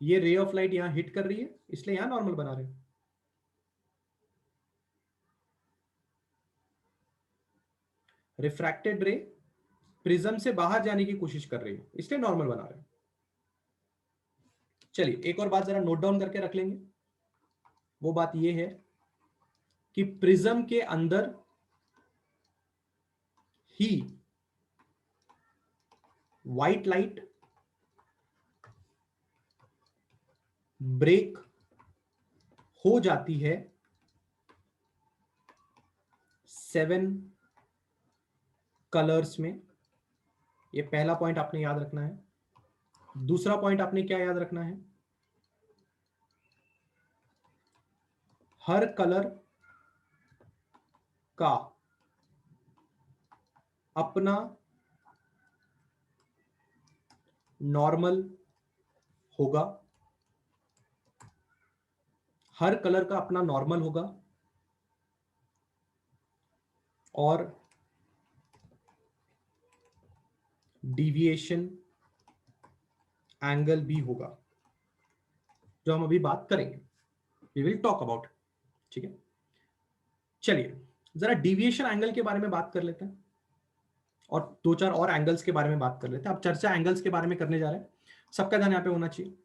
A: ये रे ऑफ लाइट यहां हिट कर रही है इसलिए यहां नॉर्मल बना रहे हैं। रिफ्रैक्टेड रे प्रिज्म से बाहर जाने की कोशिश कर रही है इसलिए नॉर्मल बना रहे हैं। चलिए एक और बात जरा नोट डाउन करके रख लेंगे। वो बात ये है कि प्रिज्म के अंदर ही व्हाइट लाइट ब्रेक हो जाती है 7 कलर्स में। ये पहला पॉइंट आपने याद रखना है। दूसरा पॉइंट आपने क्या याद रखना है, हर कलर का अपना नॉर्मल होगा, हर कलर का अपना नॉर्मल होगा और डिविएशन एंगल भी होगा, जो हम अभी बात करेंगे, वी विल टॉक अबाउट। ठीक है, चलिए जरा डिविएशन एंगल के बारे में बात कर लेते हैं और दो चार और एंगल्स के बारे में बात कर लेते हैं। अब चर्चा एंगल्स के बारे में करने जा रहे हैं, सबका ध्यान यहां पे होना चाहिए।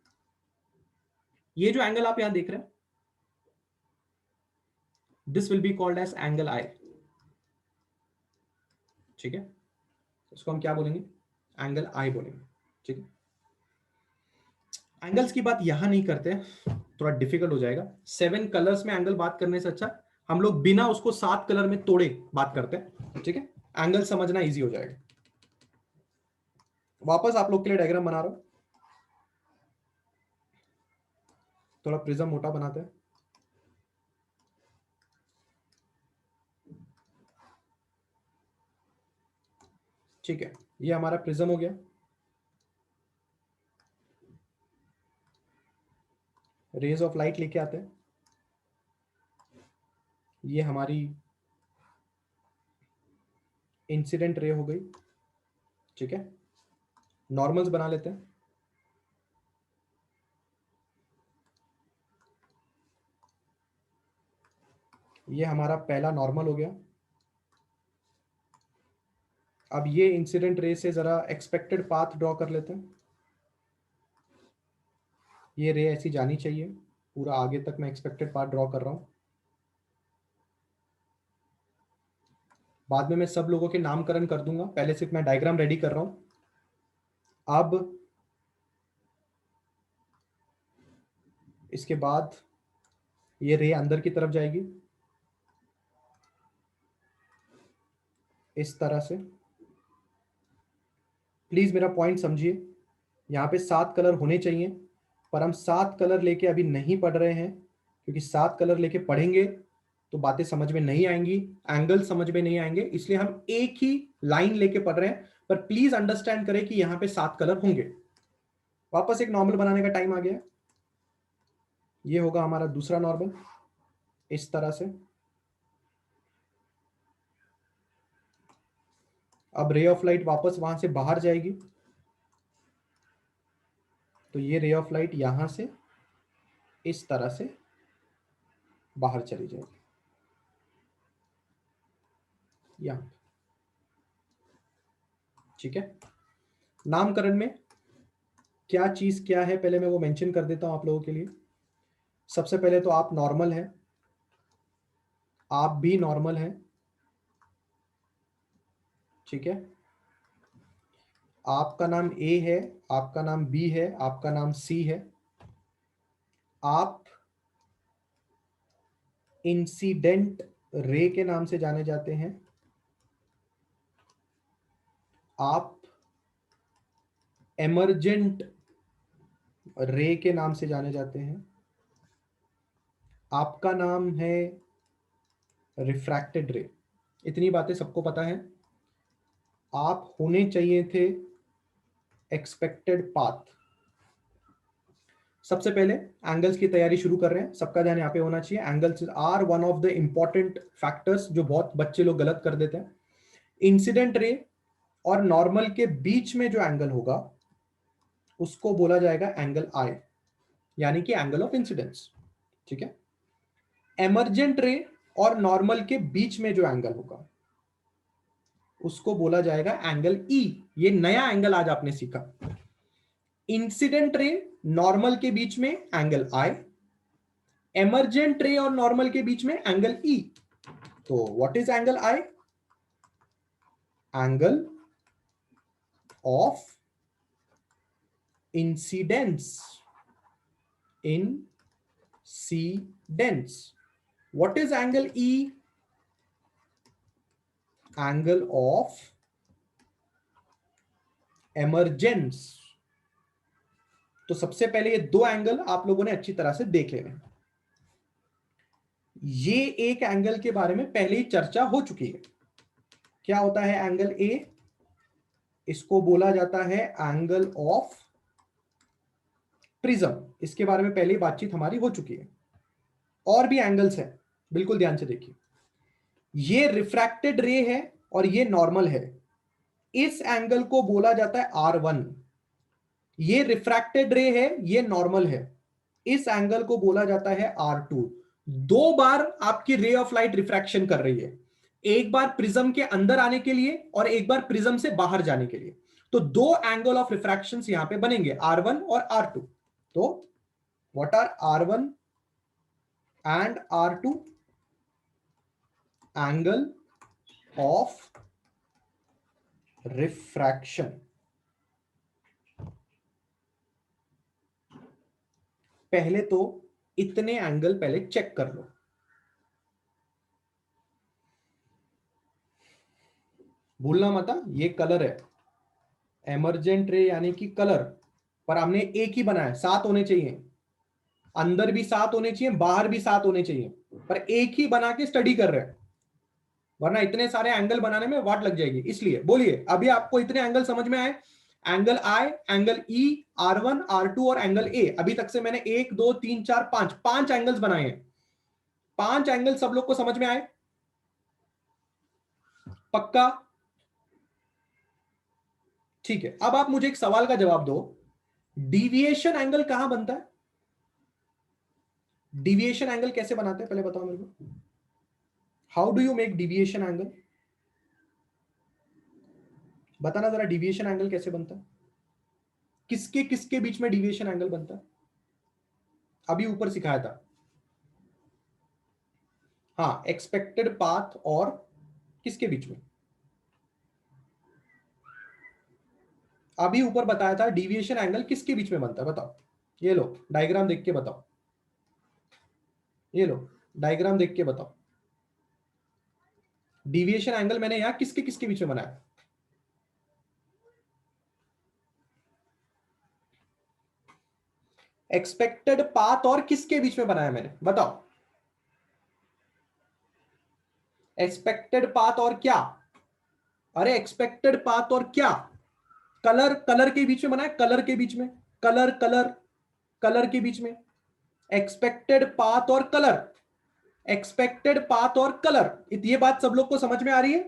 A: ये जो एंगल आप यहां देख रहे हैं, this will be called edge angle I. ठीक है, इसको हम क्या बोलेंगे, एंगल आई बोलेंगे। ठीक है, एंगल्स की बात यहां नहीं करते, थोड़ा डिफिकल्ट हो जाएगा। 7 कलर्स में एंगल बात करने से अच्छा हम लोग बिना उसको 7 कलर में तोड़े बात करते हैं। ठीक है, एंगल समझना इजी हो जाएगा। वापस आप लोग के लिए डायग्राम बना रहा हूं, थोड़ा प्रिज्म मोटा बनाते हैं। ठीक है, ये हमारा प्रिज्म हो गया। रेज ऑफ लाइट लेके आते हैं, ये हमारी इंसिडेंट रे हो गई। ठीक है, नॉर्मल्स बना लेते हैं। ये हमारा पहला नॉर्मल हो गया। अब ये इंसिडेंट रे से जरा एक्सपेक्टेड पाथ ड्रॉ कर लेते हैं। ये रे ऐसी जानी चाहिए, पूरा आगे तक मैं एक्सपेक्टेड पाथ ड्रॉ कर रहा हूं। बाद में मैं सब लोगों के नामकरण कर दूंगा, पहले सिर्फ मैं डायग्राम रेडी कर रहा हूं। अब इसके बाद ये रे अंदर की तरफ जाएगी इस तरह से। प्लीज मेरा पॉइंट समझिए, यहाँ पे 7 कलर होने चाहिए, पर हम 7 कलर लेके अभी नहीं पढ़ रहे हैं, क्योंकि 7 कलर लेके पढ़ेंगे तो बातें समझ में नहीं आएंगी, एंगल समझ में नहीं आएंगे, इसलिए हम एक ही लाइन लेके पढ़ रहे हैं। पर प्लीज अंडरस्टैंड करें कि यहाँ पे 7 कलर होंगे। वापस एक नॉर्मल बनाने का टाइम आ गया। ये होगा हमारा दूसरा नॉर्मल इस तरह से। अब रे ऑफ लाइट वापस वहां से बाहर जाएगी, तो ये रे ऑफ लाइट यहां से इस तरह से बाहर चली जाएगी यहां। ठीक है, नामकरण में क्या चीज क्या है पहले मैं वो मेंशन कर देता हूं आप लोगों के लिए। सबसे पहले तो आप नॉर्मल हैं, आप भी नॉर्मल हैं। ठीक है, आपका नाम ए है, आपका नाम बी है, आपका नाम सी है। आप इंसिडेंट रे के नाम से जाने जाते हैं, आप एमर्जेंट रे के नाम से जाने जाते हैं, आपका नाम है रिफ्रैक्टेड रे। इतनी बातें सबको पता है। आप होने चाहिए थे एक्सपेक्टेड पाथ। सबसे पहले एंगल्स की तैयारी शुरू कर रहे हैं, सबका ध्यान यहाँ पे होना चाहिए। Angles are one of the important factors जो बहुत बच्चे लोग गलत कर देते हैं। इंसिडेंट रे और नॉर्मल के बीच में जो एंगल होगा उसको बोला जाएगा एंगल आई, यानी कि एंगल ऑफ इंसिडेंस। ठीक है, एमर्जेंट रे और नॉर्मल के बीच में जो एंगल होगा उसको बोला जाएगा एंगल ई। ये नया एंगल आज आपने सीखा। इंसिडेंट रे नॉर्मल के बीच में एंगल आई, एमर्जेंट रे और नॉर्मल के बीच में एंगल ई। तो what is angle I? Angle of incidence, incidence. What is angle E? Angle of emergence. तो सबसे पहले ये दो एंगल आप लोगों ने अच्छी तरह से देख लेने। ये एक एंगल के बारे में पहले ही चर्चा हो चुकी है। क्या होता है एंगल ए? इसको बोला जाता है एंगल ऑफ प्रिज्म। इसके बारे में पहले ही बातचीत हमारी हो चुकी है। और भी एंगल्स हैं, बिल्कुल ध्यान से देखिए। ये रिफ्रैक्टेड रे है और ये नॉर्मल है। इस एंगल को बोला जाता है R1। ये रिफ्रैक्टेड रे है, ये नॉर्मल है। इस एंगल को बोला जाता है R2। दो बार आपकी रे ऑफ लाइट रिफ्रैक्शन कर रही है, एक बार प्रिज्म के अंदर आने के लिए और एक बार प्रिज्म से बाहर जाने के लिए। तो दो एंगल ऑफ रिफ्रैक्शन यहां पे बनेंगे, R1 और R2। तो what are R1 and R2? Angle of refraction. पहले तो इतने एंगल पहले चेक कर लो। भूलना मत, ये कलर है, एमर्जेंट रे यानी कि कलर। पर हमने एक ही बनाया, 7 होने चाहिए, अंदर भी 7 होने चाहिए, बाहर भी 7 होने चाहिए, पर एक ही बना के स्टडी कर रहे हैं, वरना इतने सारे एंगल बनाने में वाट लग जाएगी। इसलिए बोलिए, अभी आपको इतने एंगल समझ में आए? एंगल आई, एंगल ई, R1, R2 और एंगल ए। अभी तक से मैंने 1 2 3 4 5 5 एंगल्स बनाए हैं। 5 एंगल सब लोग को समझ में आए? पक्का? ठीक है, अब आप मुझे एक सवाल का जवाब दो। डिविएशन एंगल कहां बनता है? डिविएशन एंगल कैसे बनाते हैं, पहले बताओ मेरे को। How do you make deviation angle? बताना जरा, डिविएशन एंगल कैसे बनता है? किसके किसके बीच में डिविएशन एंगल बनता है? अभी ऊपर सिखाया था। हाँ, एक्सपेक्टेड पाथ और किसके बीच में? अभी ऊपर बताया था डिविएशन एंगल किसके बीच में बनता है, बताओ। ये लो डायग्राम देख के बताओ, ये लो डायग्राम देख के बताओ। डिविएशन एंगल मैंने यहां किसके किसके बीच में बनाया? एक्सपेक्टेड पाथ और किसके बीच में बनाया मैंने, बताओ। एक्सपेक्टेड पाथ और क्या? अरे एक्सपेक्टेड पाथ और क्या? कलर, कलर के बीच में बनाया, कलर के बीच में, कलर कलर कलर के बीच में। एक्सपेक्टेड पाथ और कलर, एक्सपेक्टेड पाथ और कलर, ये बात सब लोग को समझ में आ रही है?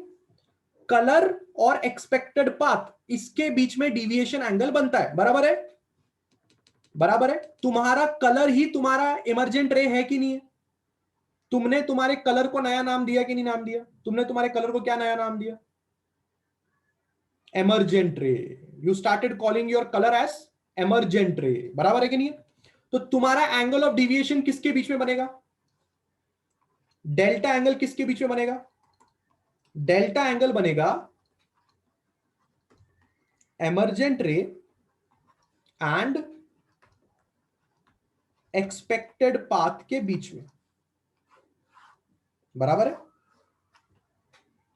A: कलर और एक्सपेक्टेड पाथ, इसके बीच में डिविएशन एंगल बनता है, बराबर है? बराबर है। तुम्हारा कलर ही तुम्हारा इमर्जेंट रे है कि नहीं है? तुमने तुम्हारे कलर को नया नाम दिया कि नहीं नाम दिया? तुमने तुम्हारे कलर को क्या नया नाम दिया? Emergent ray. You started calling your colour as emergent ray, बराबर है कि नहीं? तो तुम्हारा एंगल ऑफ डिविएशन किसके बीच में बनेगा? डेल्टा एंगल किसके बीच में बनेगा? डेल्टा एंगल बनेगा emergent ray and expected path के बीच में, बराबर है?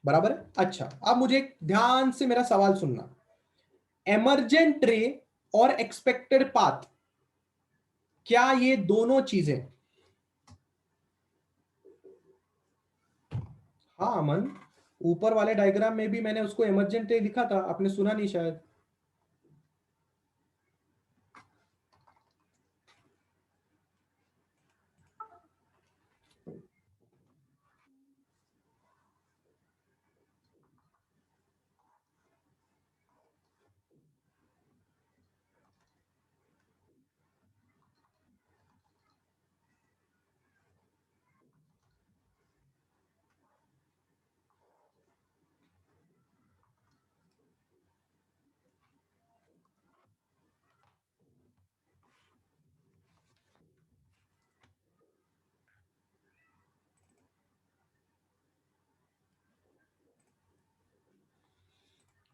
A: बराबर है। अच्छा, अब मुझे ध्यान से मेरा सवाल सुनना। एमर्जेंट रे और एक्सपेक्टेड पाथ, क्या ये दोनों चीजें? हाँ अमन, ऊपर वाले डायग्राम में भी मैंने उसको इमरजेंट रे लिखा था, आपने सुना नहीं शायद।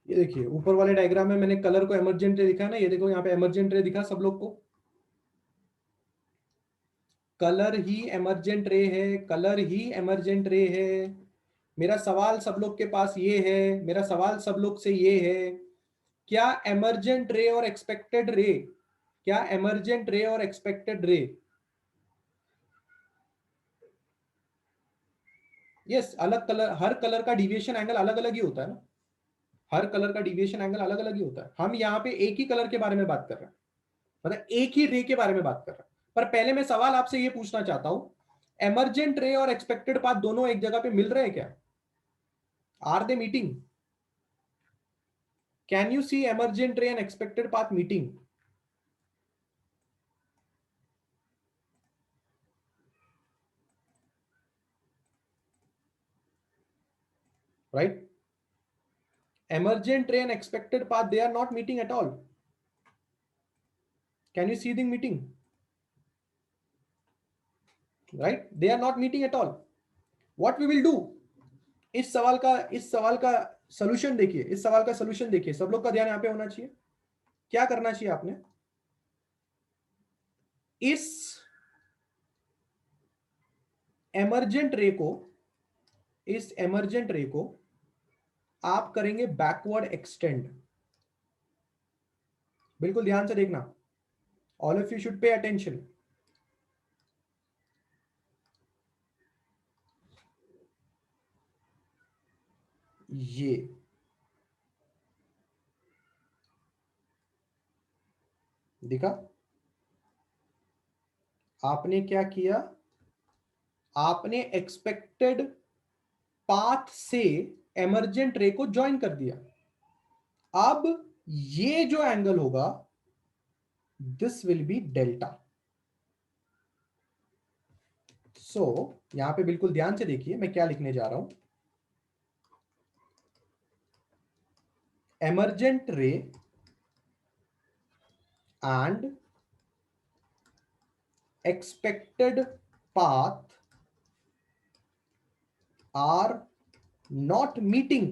A: ये देखिए ऊपर वाले डायग्राम में मैंने कलर को एमर्जेंट रे दिखा है ना, ये देखो यहाँ पे एमर्जेंट रे दिखा सब लोग को, कलर ही एमर्जेंट रे है, कलर ही एमर्जेंट रे है। मेरा सवाल सब लोग के पास ये है, मेरा सवाल सब लोग से ये है, क्या एमर्जेंट रे और एक्सपेक्टेड रे, क्या एमर्जेंट रे और एक्सपेक्टेड रे, यस अलग कलर, हर कलर का डिविएशन एंगल अलग अलग ही होता है ना, हर कलर का डिविएशन एंगल अलग अलग ही होता है। हम यहाँ पे एक ही कलर के बारे में बात कर रहे हैं, मतलब एक ही रे के बारे में बात कर रहे हैं। पर पहले मैं सवाल आपसे ये पूछना चाहता हूं, एमर्जेंट रे और एक्सपेक्टेड पाथ दोनों एक जगह पे मिल रहे हैं क्या? Are they meeting? Can you see emergent ray and expected path meeting? Right, emergent ray and expected path, they are not meeting at all. Can you see the meeting? Right, they are not meeting at all. What we will do, इस सवाल का सोल्यूशन देखिए, इस सवाल का सोल्यूशन देखिए, सब लोग का ध्यान यहां पे होना चाहिए। क्या करना चाहिए आपने, इस एमर्जेंट रे को, इस एमर्जेंट रे को आप करेंगे बैकवर्ड एक्सटेंड। बिल्कुल ध्यान से देखना, all of you should pay attention. ये दिखा, आपने क्या किया, आपने एक्सपेक्टेड पाथ से एमर्जेंट रे को ज्वाइन कर दिया। अब ये जो एंगल होगा, दिस विल बी डेल्टा। सो यहां पे बिल्कुल ध्यान से देखिए मैं क्या लिखने जा रहा हूं, emergent ray and expected path are not meeting,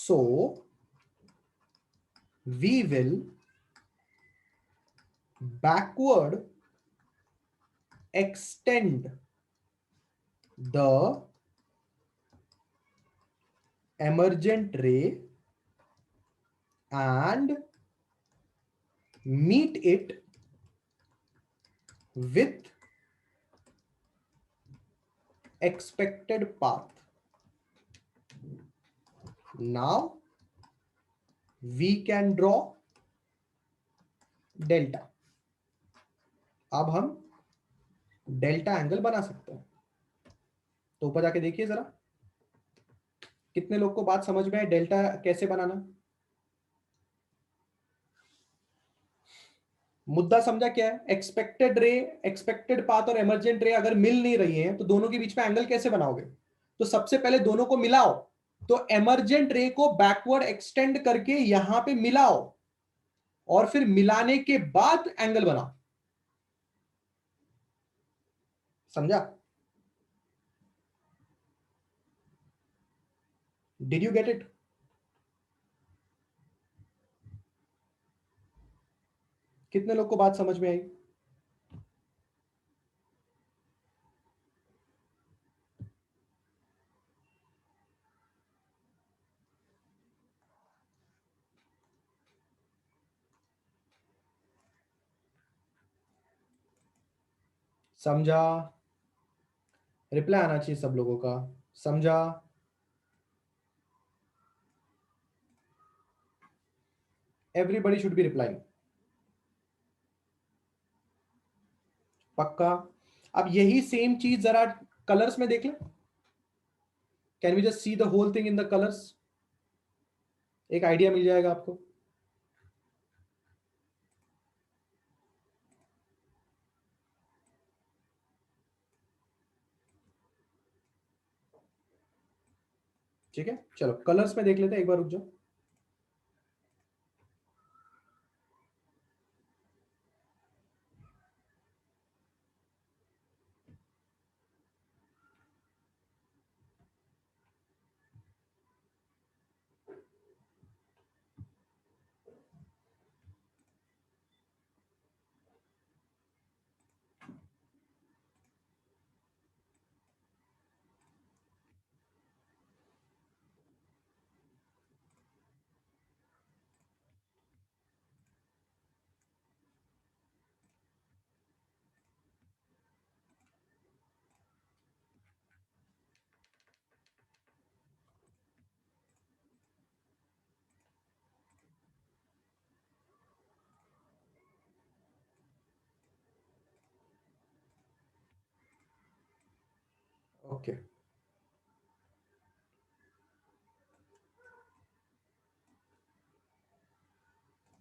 A: so we will backward extend the emergent ray and meet it with expected path. Now we can draw delta। अब हम डेल्टा एंगल बना सकते हैं। तो ऊपर जाके देखिए जरा, कितने लोग को बात समझ में है डेल्टा कैसे बनाना? मुद्दा समझा क्या है? एक्सपेक्टेड रे, एक्सपेक्टेड पाथ और एमर्जेंट रे अगर मिल नहीं रही है तो दोनों के बीच में एंगल कैसे बनाओगे? तो सबसे पहले दोनों को मिलाओ, तो एमर्जेंट रे को बैकवर्ड एक्सटेंड करके यहां पे मिलाओ और फिर मिलाने के बाद एंगल बनाओ। समझा? Did you get it? कितने लोग को बात समझ में आई? समझा? रिप्लाई आना चाहिए सब लोगों का। समझा? Everybody should be replying. पक्का? अब यही सेम चीज जरा कलर्स में देख लें। Can we just see the whole thing in the colours? एक आइडिया मिल जाएगा आपको। ठीक है, चलो कलर्स में देख लेते हैं, एक बार रुक जाओ। ओके,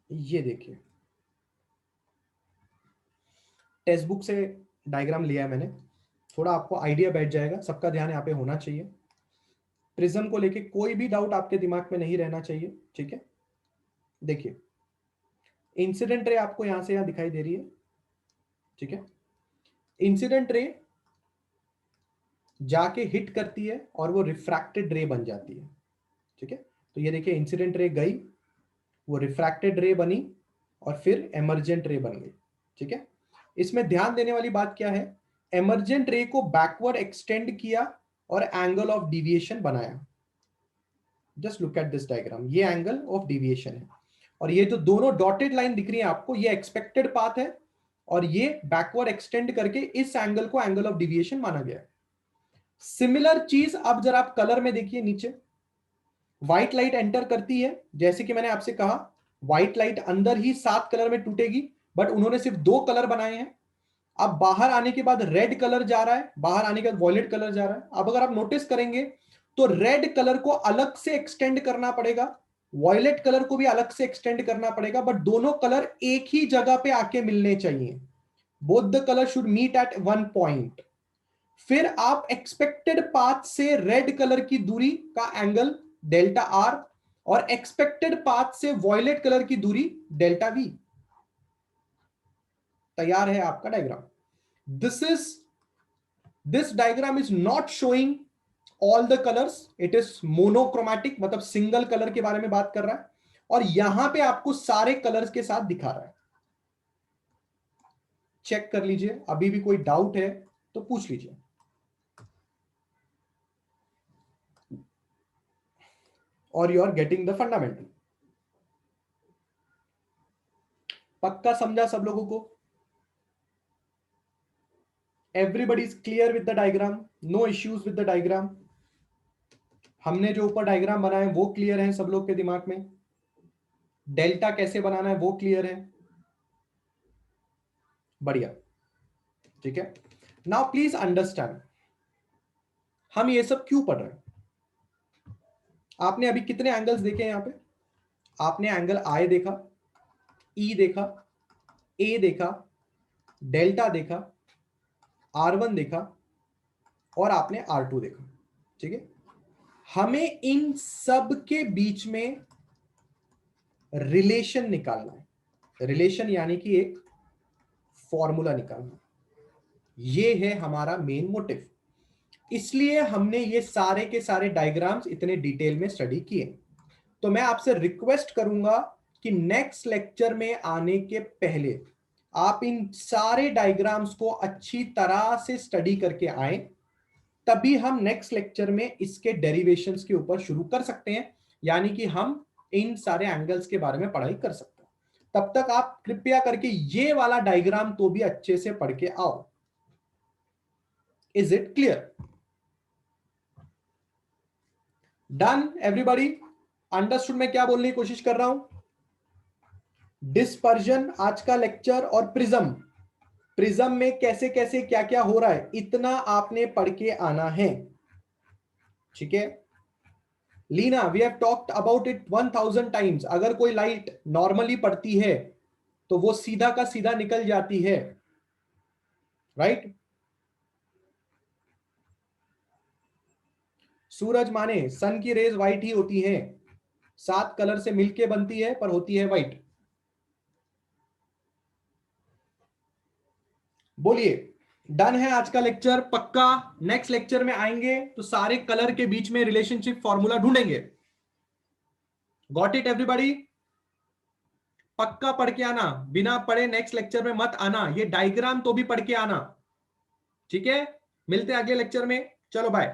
A: ये देखिए टेक्स्ट बुक से डायग्राम लिया है मैंने, थोड़ा आपको आइडिया बैठ जाएगा, सबका ध्यान यहाँ पे होना चाहिए। प्रिज्म को लेके कोई भी डाउट आपके दिमाग में नहीं रहना चाहिए, ठीक है। देखिए इंसिडेंट रे आपको यहां से यहां दिखाई दे रही है, ठीक है। इंसिडेंट रे जाके हिट करती है और वो रिफ्रैक्टेड रे बन जाती है, ठीक है। तो ये देखिए इंसिडेंट रे गई, वो रिफ्रैक्टेड रे बनी और फिर एमर्जेंट रे बन गई, ठीक है। इसमें ध्यान देने वाली बात क्या है, एमर्जेंट रे को बैकवर्ड एक्सटेंड किया और एंगल ऑफ डिविएशन बनाया। Just look at this diagram, ये एंगल ऑफ डिविएशन है और ये जो दोनों डॉटेड लाइन दिख रही है आपको, ये एक्सपेक्टेड पाथ है और ये बैकवर्ड एक्सटेंड करके इस एंगल को एंगल ऑफ डिविएशन माना गया है। सिमिलर चीज अब जरा आप कलर में देखिए, नीचे व्हाइट लाइट एंटर करती है, जैसे कि मैंने आपसे कहा व्हाइट लाइट अंदर ही 7 कलर में टूटेगी, बट उन्होंने सिर्फ 2 कलर बनाए हैं। अब बाहर आने के बाद रेड कलर जा रहा है, बाहर आने के बाद वॉयलेट कलर जा रहा है। अब अगर आप नोटिस करेंगे तो रेड कलर को अलग से एक्सटेंड करना पड़ेगा, वॉयलेट कलर को भी अलग से एक्सटेंड करना पड़ेगा, बट दोनों कलर एक ही जगह पे आके मिलने चाहिए। Both the colour should meet at one point. फिर आप एक्सपेक्टेड पाथ से रेड कलर की दूरी का एंगल डेल्टा आर और एक्सपेक्टेड पाथ से वॉयलेट कलर की दूरी डेल्टा वी। तैयार है आपका diagram. This diagram is not showing all the colours, it is monochromatic, मतलब सिंगल कलर के बारे में बात कर रहा है और यहां पे आपको सारे कलर्स के साथ दिखा रहा है। चेक कर लीजिए, अभी भी कोई डाउट है तो पूछ लीजिए। और you are getting the fundamental. पक्का समझा सब लोगों को? Everybody is clear with the diagram, no issues with the diagram? हमने जो ऊपर डायग्राम बनाए वो क्लियर है सब लोग के दिमाग में? डेल्टा कैसे बनाना है वो क्लियर है? बढ़िया, ठीक है। नाउ प्लीज अंडरस्टैंड, हम ये सब क्यों पढ़ रहे हैं? आपने अभी कितने एंगल्स देखे हैं यहां पे? आपने एंगल आई देखा, ई देखा, ए देखा, डेल्टा देखा, R1 देखा और आपने R2 देखा, ठीक है। हमें इन सब के बीच में रिलेशन निकालना है। रिलेशन यानी कि एक फॉर्मूला निकालना, ये है हमारा मेन मोटिव। इसलिए हमने ये सारे के सारे डायग्राम्स इतने डिटेल में स्टडी किए। तो मैं आपसे रिक्वेस्ट करूंगा कि नेक्स्ट लेक्चर में आने के पहले आप इन सारे डायग्राम्स को अच्छी तरह से स्टडी करके आए, तभी हम नेक्स्ट लेक्चर में इसके डेरिवेशंस के ऊपर शुरू कर सकते हैं, यानी कि हम इन सारे एंगल्स के बारे में पढ़ाई कर सकते हैं। तब तक आप कृपया करके ये वाला डायग्राम तो भी अच्छे से पढ़ के आओ। Is it clear? Done everybody? Understood मैं क्या बोलने की कोशिश कर रहा हूं? डिस्पर्जन आज का लेक्चर और प्रिज्म, प्रिज्म में कैसे कैसे क्या क्या हो रहा है, इतना आपने पढ़ के आना है, ठीक है। Leena, we have talked about it 1000 times. अगर कोई लाइट नॉर्मली पड़ती है तो वो सीधा का सीधा निकल जाती है, राइट? सूरज माने सन की रेज व्हाइट ही होती है, 7 कलर से मिलके बनती है पर होती है व्हाइट। बोलिए, डन है आज का लेक्चर? पक्का नेक्स्ट लेक्चर में आएंगे तो सारे कलर के बीच में रिलेशनशिप फॉर्मूला ढूंढेंगे। Got it everybody? पक्का पढ़ के आना, बिना पढ़े नेक्स्ट लेक्चर में मत आना, ये डायग्राम तो भी पढ़ के आना, ठीक है। मिलते हैं अगले लेक्चर में, चलो बाय।